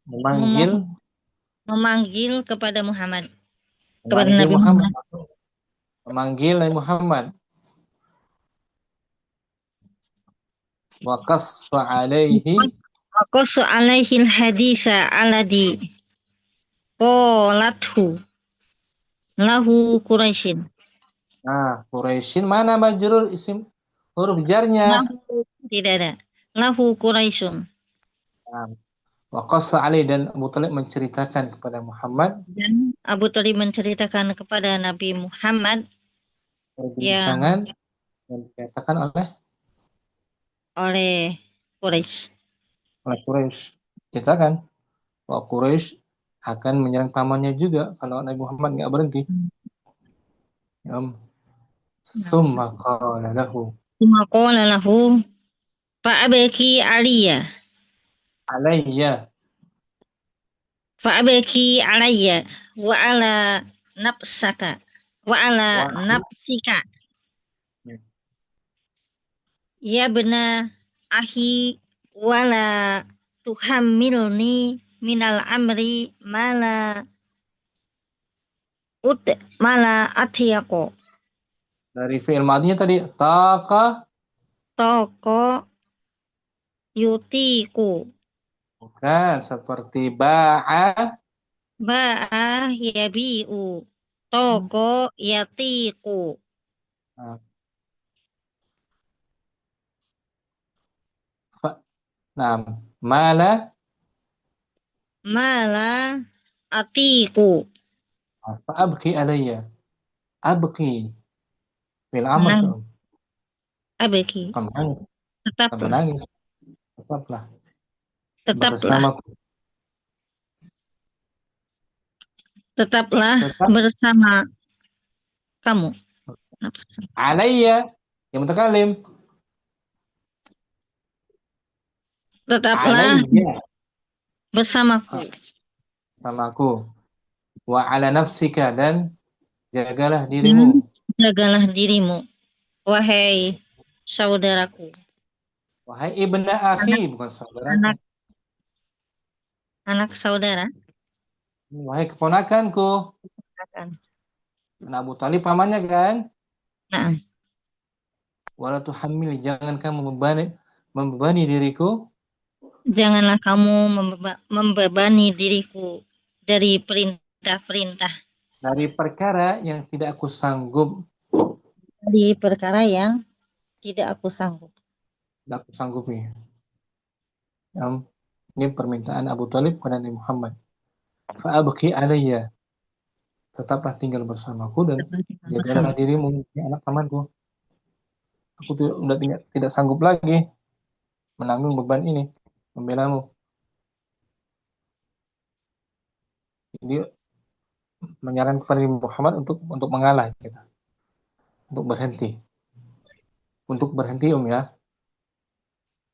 memanggil memanggil kepada Muhammad, kepada Memanggil Nabi Muhammad. Muhammad. Memanggil Nabi Muhammad. Wa qassa alaihi. Waqassu alaihi hadisa alladhi qalathu lahu Quraisyin. Nah, Quraisyin mana majrur isim huruf jarnya? Lahu tidak ada. Lahu Quraisyun. Nah, wa qassa alaihi, dan Abu Thalib menceritakan kepada Muhammad Dan Abu Thalib menceritakan kepada Nabi Muhammad yang perbincangan yang dikatakan oleh Quraisy. oleh Quraisy. Ceritakan bahwa Quraisy akan menyerang pamannya juga kalau Nabi Muhammad nggak berhenti. Ya. Summa qala lahu Summa qala lahu fa'abaki aliyya alayya. fa'abaki alayya wa ala nafsaka wa ala Wa nafsika ya bena ahi wala tuhammilni minal amri mala atiyako dari fi'il madinya tadi taqa, toko yutiku bukan seperti ba'a. ba'a yabi'u toko yatiku. Nah, nah, mala Mala atiku. fa'abki alayya. Abki fil amr Menang tuh. abeki. Bukan menangis, bukan Tetaplah. menangis. Tetaplah Tetaplah. bersamaku. Tetaplah Tetap bersama kamu. alayya yang mutakalim. Tetaplah Alayya bersamaku. sama aku. Wa ala nafsika, dan jagalah dirimu. Jagalah dirimu, wahai saudaraku. Wahai ibna akhi, bukan saudaraku. Anak saudara. Wahai keponakanku. Nah, Abu Thalib pamannya kan? Nah, Wala tuhammil, jangan kamu membebani diriku janganlah kamu membebani diriku dari perintah-perintah, dari perkara yang tidak aku sanggup. dari perkara yang tidak aku sanggup. Tidak aku sanggupi. Ini permintaan Abu Thalib kepada Nabi Muhammad. Fa'abki alayya, tetaplah tinggal bersamaku dan jagalah dirimu, ya anak pamanku. Aku sudah tidak sanggup lagi menanggung beban ini, membelamu. Jadi menyarankan kepada Nabi Muhammad untuk mengalah kita. Untuk berhenti ya.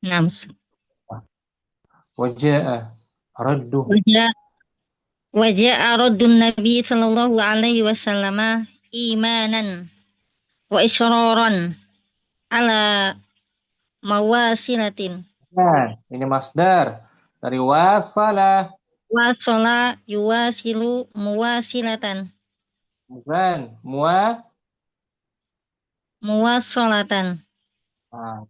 Nah, Wajah raddu, wajah raddun Nabi sallallahu alaihi wasallam imanan wa israran ala mawasilatin. nah ini masdar dari wasala, Wasala yuwasilu muwasilatan. bukan Muwasolatan. Nah,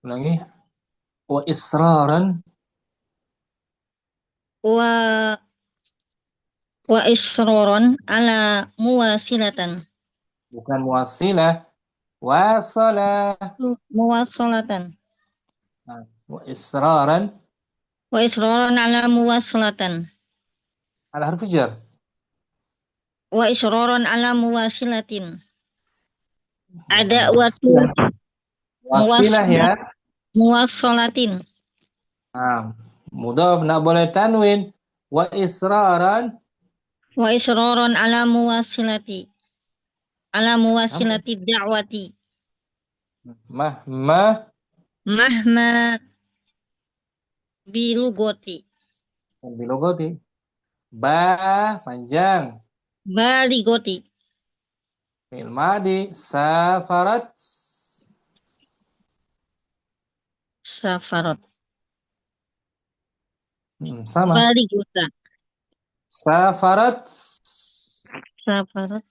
ulangi. Wa israran, Wa isroron ala muwasilatan. bukan muwasilah, wasala. Muwasolatan. Nah, wa israran Wa isroron ala muwasolatan. ala harfi jar. Wa isroron ala muwasilatin. Ada waktu Wasilah ya. muwasolatin. Nah, mudhaf nak boleh tanwin. Wa israran, Wa isroron ala muwasilati. Ala muwasilati da'wati. mahma Mahma bilugoti. bilogoti. Ba panjang. Baligoti. Fi'il madi safarat. Safarot. Sama. Baligota. Safarat Safarat.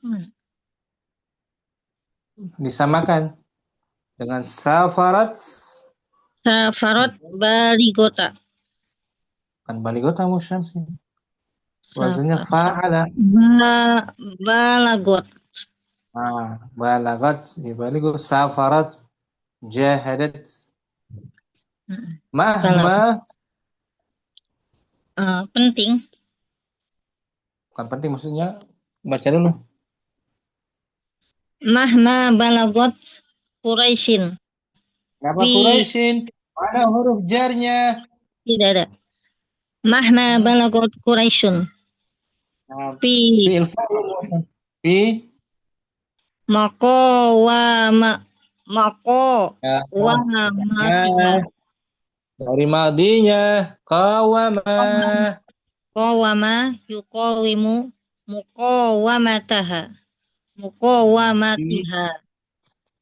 disamakan dengan safarat. Safarat baligota. Kan baligota musyamsi. Wazannya Safarat. fa'ala. Balagot. Balagat. Baligo. Safarat. Jahadat. Balagot. Mahma. Penting. Bukan penting maksudnya. Baca dulu. Mahma balagot Quraisyin. Kenapa Quraisyin? Mana huruf jarnya? Tidak ada. Mahma balagot Quraisyun. Fi Fi'il fa'il. Fi. mako wa Ya, matiha. dari madinya. Qawama. Qawama yuqawimu muqawamataha. Muqawamatiha.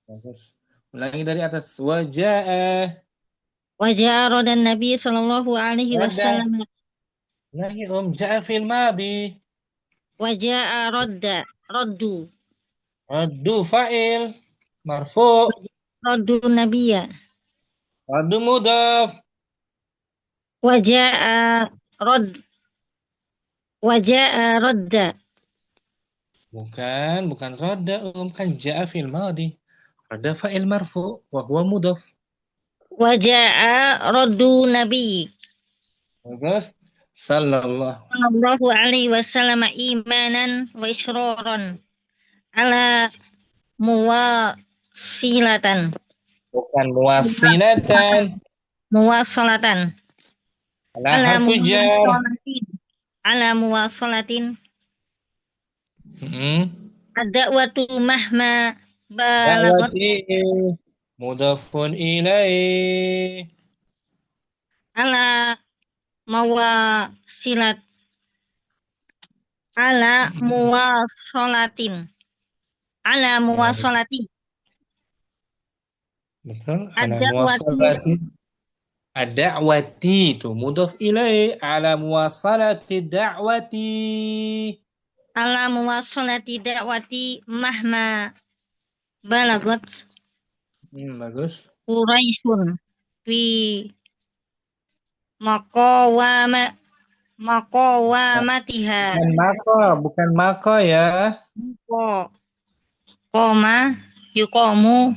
Bagus. Ulangi dari atas. Wajah. Wajah rodan Nabi sallallahu alaihi wasallam. Ulangi ja'a fil madi. Wajah roddu Raddu fa'il. Marfu. roddu Nabiya. Raddu mudaf. Wajah rodda. Bukan radda. Kan ja'a fil madi. Radda fa'il marfu. Wa huwa mudaf. Wajah roddu Nabi Bagus. sallallahu alaihi wasallam imanan wa israran ala muwasilatan. Bukan muwasilatan. Muwasalatan. Ala harfu jar. Ala muwasalatin. Ada waktu mahma balagot. Da'wati mudafun ilaih. Ala mawasilat. Ala muwasalatin. Ala muwasalati. Betul. Ala Ada muwasalati. Ad-da'wati itu mudaf ilaih. Ala muwasalati da'wati. Ala muwasalati da'wati mahma balagot. Bagus. Quraisyun fi maqawamatiha. Bukan maka ya. Qoma yuqamu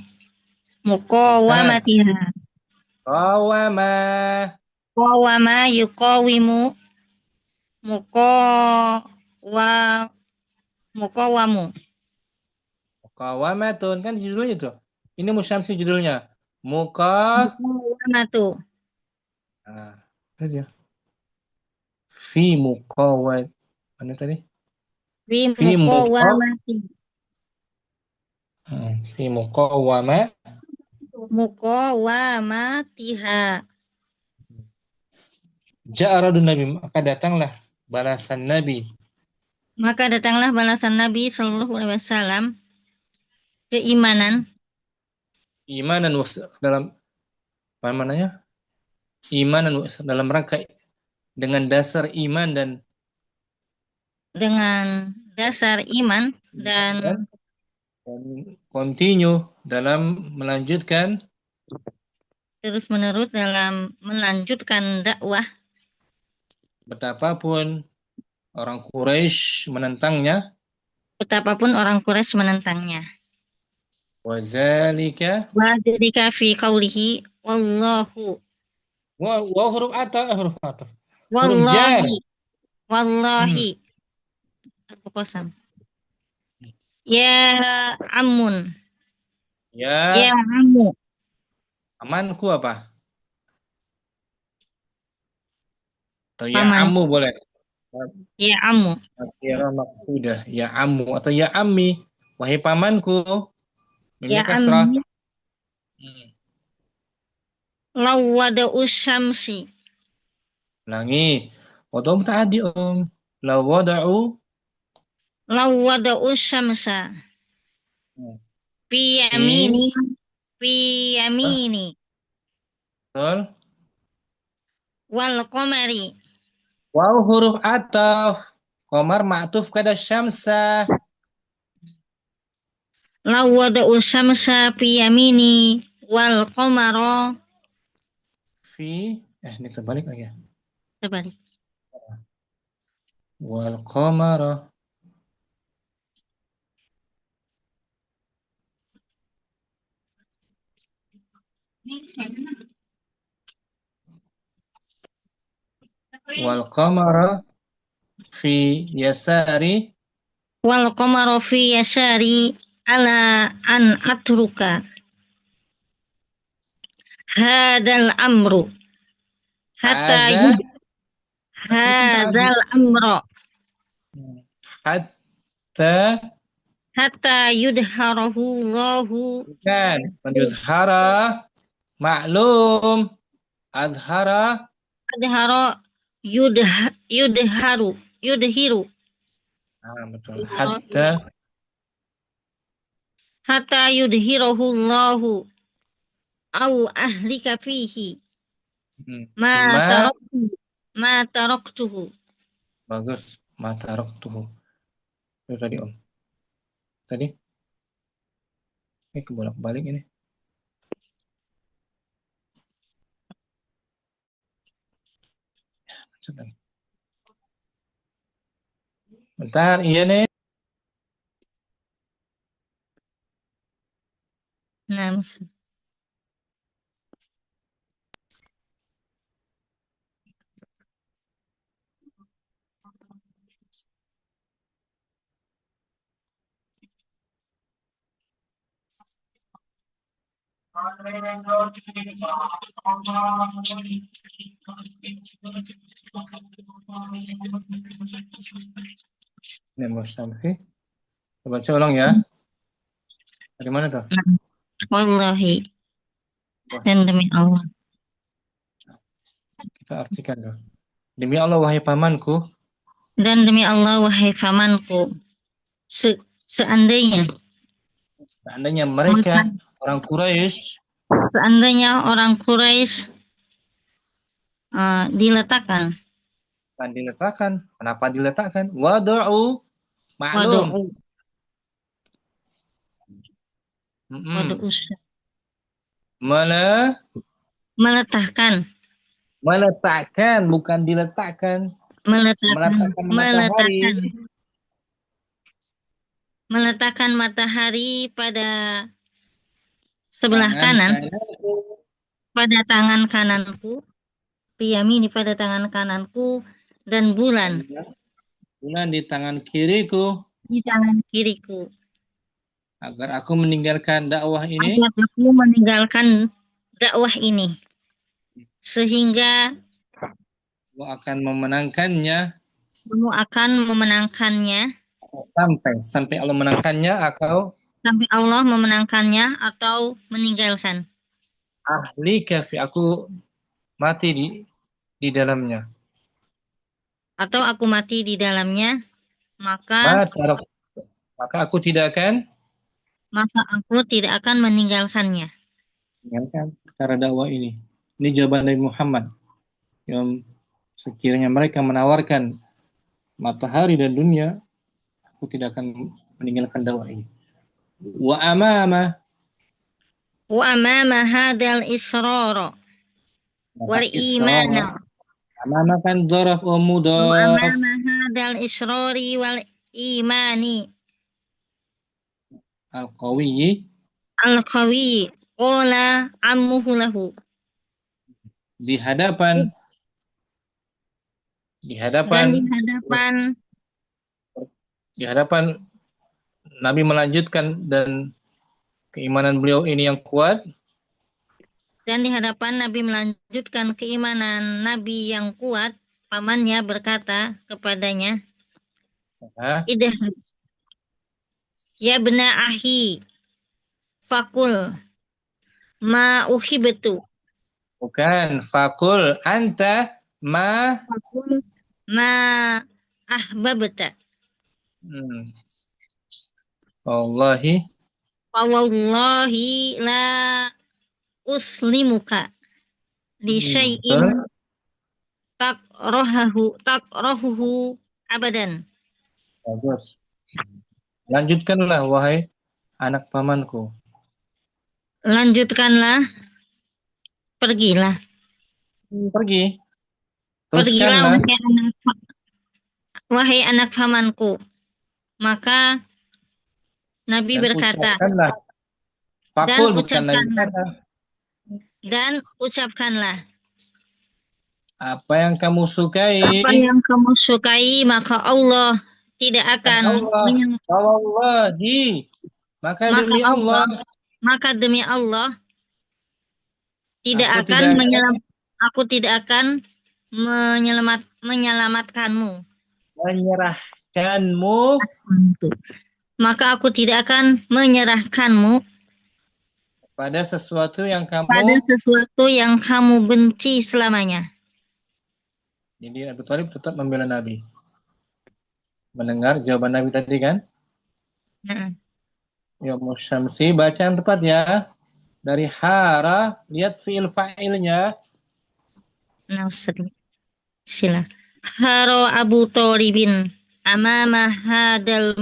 muqawamatiha. Qawama. Qawama yuqawimu muqawamu. Qawamatun kan judulnya itu. Ini musyamsi judulnya. Muqawamatu. Tadi ya. Fi muqawat. Mana tadi? Fi muqawamati. Fi muqawama. Muqawamatiha. Ja'aradun Nabi, maka datanglah balasan Nabi. Maka datanglah balasan Nabi sallallahu alaihi wasallam keimanan. Imanan dalam apa namanya? Imanan dalam rangka dengan dasar iman dan continue dalam melanjutkan terus menerus dalam melanjutkan dakwah. Betapapun orang Quraisy menentangnya. Wadzalika Fi qaulihi wallahu. Wa huruf ataf. Wallahi. Aku kosam. Ya amun. Ya amu. Amanku apa? Atau ya Paman. amu boleh. Ya amu. Akhirah maksudah. Ya amu atau ya ammi. Wahai pamanku. Ya kasrah. ammi. Lawwada usyamsi. Ulangi. Wada'u tadi Lawwada usyamsa. Fi yamini. Betul. Wal qamari. Waw huruf ataf. Qamar ma'tuf kada syamsa. Law wada'u syamsa fi yamini wal qamara. Ini terbalik lagi ya. Terbalik. Wal qamara. Wal qamara fi yasari. Wal qamara fi yasari ala an atruka hadal amru hatta hadal amro hatta yudharahu Allahu. Bukan, yudhara maklum, azhara Adhara yudhiru betul. Hatta yudhirahu Allahu au ahlika fihi ma taraktuhu. Bagus, ma taraktuhu. Itu tadi Om. Tadi ini kebolak-balik ini. Bentar, iya nih. Nah, Ini Mustafi. Baca ulang ya. Dari mana tuh? wallahi dan demi Allah. Kita artikan tuh. Demi Allah wahai pamanku. Dan demi Allah wahai pamanku. Seandainya mereka orang Quraisy, diletakkan. Kenapa diletakkan? Wadu'u maklum. Meletakkan, bukan diletakkan. Meletakkan matahari pada sebelah kanan, pada tangan kananku, piyamini pada tangan kananku, dan bulan di tangan kiriku, agar aku meninggalkan dakwah ini, sehingga kamu akan memenangkannya sampai Allah menangkannya atau meninggalkan. Ahli kafi, aku mati di dalamnya. Atau aku mati di dalamnya, maka aku tidak akan meninggalkannya. Cara dakwah ini. Ini jawaban dari Muhammad. Yang sekiranya mereka menawarkan matahari dan dunia, aku tidak akan meninggalkan dakwah ini. Wa amama hadal israr wal iman. Amama kan dzaraf wa mudhaf. Wa amama hadal israri wal imani. Al-Qawi qala ammuhu lahu. Di hadapan Nabi melanjutkan, dan keimanan beliau ini yang kuat. Dan di hadapan Nabi melanjutkan keimanan Nabi yang kuat, pamannya berkata kepadanya, idhab ya bna ahi fakul ma uhibtu. Bukan, fakul anta ma ahbabta. Wallahi la uslimuka li syai'in takrahuhu abadan. Bagus. Lanjutkanlah wahai anak pamanku. Lanjutkanlah, pergilah. Pergi. Pergilah Teruskanlah. wahai anak pamanku. Maka Nabi Dan berkata, ucapkanlah. Fakul bukan Nabi berkata. dan ucapkanlah Apa yang kamu sukai. apa yang kamu sukai, maka Allah tidak akan Wallahi. Maka demi Allah. Maka demi Allah aku tidak akan menyelamatkanmu. Menyerahkanmu. Maka aku tidak akan menyerahkanmu pada sesuatu yang kamu benci selamanya. Jadi Abu Thalib tetap membela Nabi. Mendengar jawaban Nabi tadi kan? Ya Musyamsi, bacaan tepat ya. Dari hara, lihat fi'il fa'ilnya. Sila. Haro Abu Thalibin amama hadal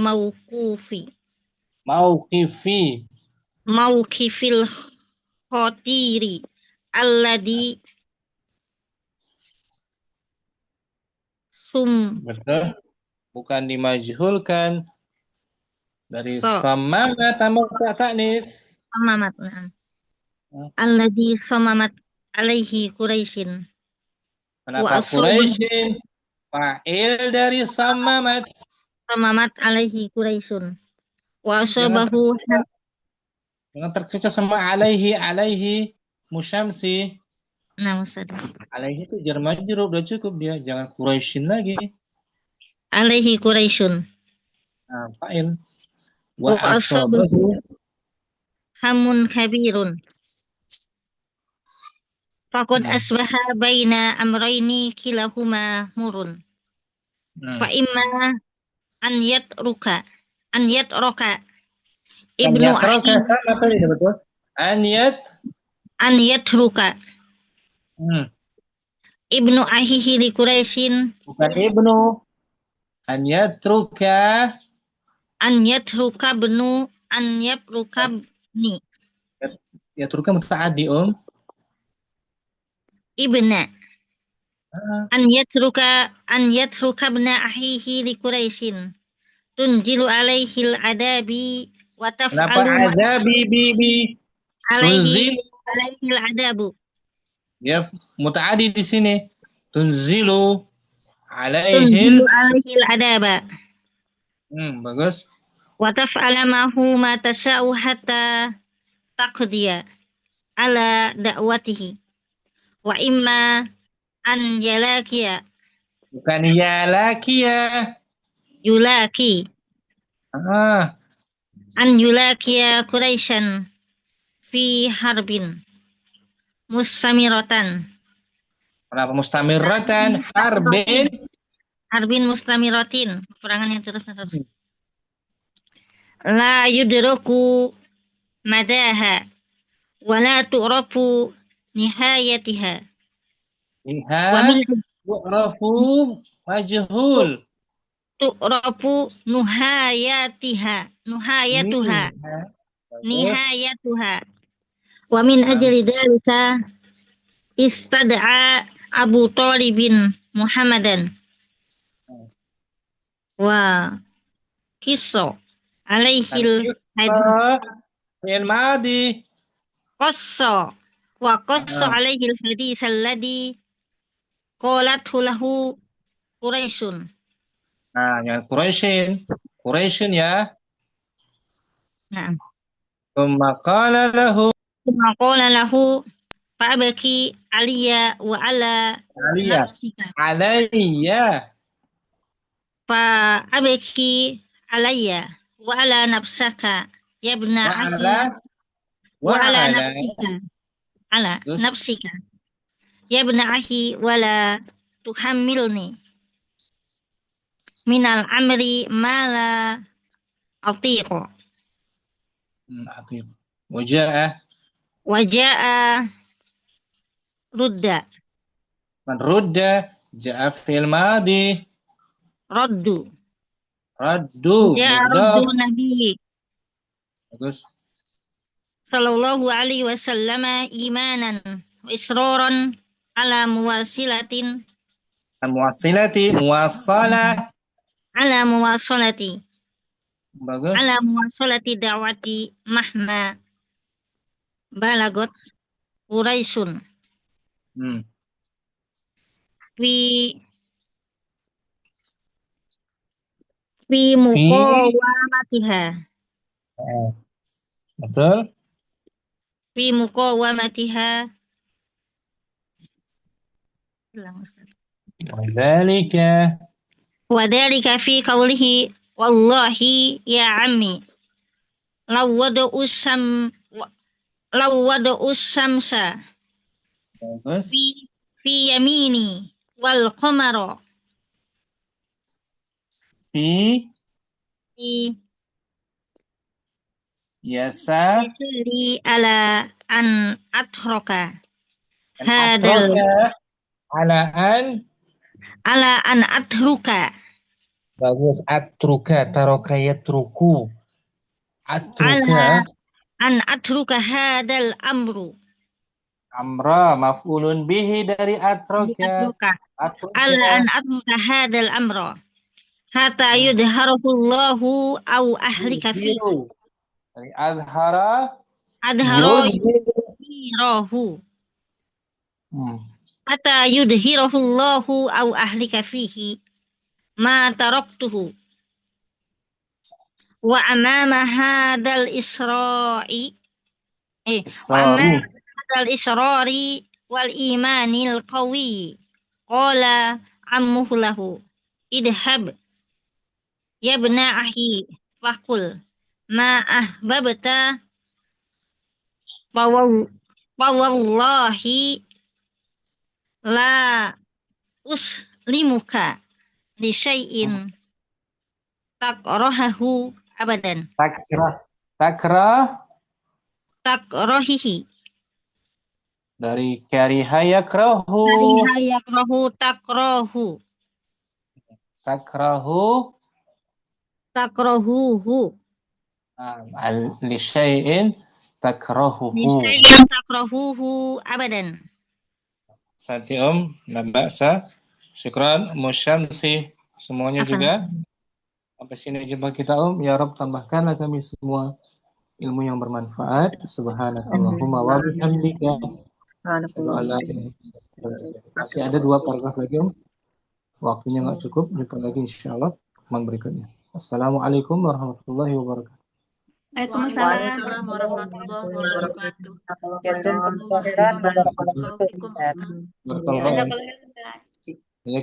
mauqifil khotiri alladhi Betul. Bukan dimajhulkan. Dari samamat tambah ta'nis. Samamat. Alladhi samamat alaihi Quraisyin. Kenapa Quraisyin? Fa'il dari samamat. Samamat alaihi Quraisyin. Wa asabahu. Jangan terkecoh sama alaihi Musyamsi. Alaihi itu jar majrur, udah cukup dia, jangan Quraisyin lagi. Alaihi Quraisyin. Nah, fa'il. Wa asabahu hamun kabirun. Faqad asbaha baina amrayni kilahuma murun. Fa imma an yatroka ibnu ahi. Sama tadi betul. An yatruka. Ibnu ahihi li Quraisyin. Bukan ibnu. An yatruka benu an yatruka ni. Yatruka muta'addi Ibna. An yatruka bna ahihi li Quraisyin. Tunjilu alaihi al-adabi wa taf'alu. Kenapa adabi bibi? Alaihi al-adabu. Ya, muta'addi di sini. Tunzilu alaihi al-adaba. Bagus. Wa taf'ala mahu ma tasha'u hatta taqdiya ala da'watihi. Wa imma an yalakiya. Bukan yalakiya. Yulaki. An yulakiya Quraisyan fi harbin mustamiratan. Kenapa mustamiratan? Harbin mustamiratin. Peperangan yang terus. La yudroku madaha wa la tu'rafu nihayatiha. Tu'rafu majhul. Tu'rafu nihayatuha. Wa min ajli dhalika istad'a Abu Thalibin Muhammadan wa qissa alaihil madi qassa alaihil hadis alladhi qalathu lahu Quraisyun. Nah, yang Quraisyin ya. Nah. Tsumma qala lahu fa'abaki aliyya wa ala nafsika. Fa'abaki alayya wa ala nafsaka ya ibna akhi wa ala nafsika. Ala nafsika ya ibna akhi wa la tuhammilni minal amri ma la atiqu. Wajaa rudda Ja'a fil madi. Raddu. Raddu. Ja'a Mudhaf. raddu Nabi Bagus. sallallahu alaihi wasallam imanan wa israran ala muwasilatin Muwassilati. Muwassalah. ala muwasalati Bagus. ala muwasalati da'wati mahma balagot Quraisyun Hmm. fi muqawamatiha Betul. fi muqawamatiha Wadzalika. wa dzalika fi qawlihi wallahi ya ammi lawwadu samsa Bagus. fi yamini wal qamara Fi fi yasa yasri ala an atroka hadal atroka ala an atruka bagus atruka taroka yatruku ala atruka an atruka hadal amru amra maf'ulun bihi dari atroka ala atruka an atruka hadal amra hatta yudharahu Allahu au ahlika fi yudhiru dari azhara adhara yudhiru. yudhirahu Hmm. hatta yudhirahu Allahu au ahlika fihi ma taraktuhu wa amama hadal isra'i wa amama hadal israri wal imanil qawi qala ammuhu lahu idhab ya bna ahi faqul ma ahbabta wallahi la uslimuka li syai'in takrahahu abadan takrahihi dari kariha yakrahu takrahuhu li syai'in takrahuhu abadan. Santi nambaksa syukran musyamsi semuanya juga. Sampai sini jumpa kita ya Rabb, tambahkanlah kami semua ilmu yang bermanfaat. Subhanakallahumma wa bihamdika. Masih ada 2 paragraf lagi waktunya nggak cukup, jumpa lagi insyaallah pertemuan berikutnya. Assalamualaikum warahmatullahi wabarakatuh. Waalaikumsalam warahmatullahi wabarakatuh. Jazakumullah khairan wa barakallahu fikum. Barakallahu. Ya,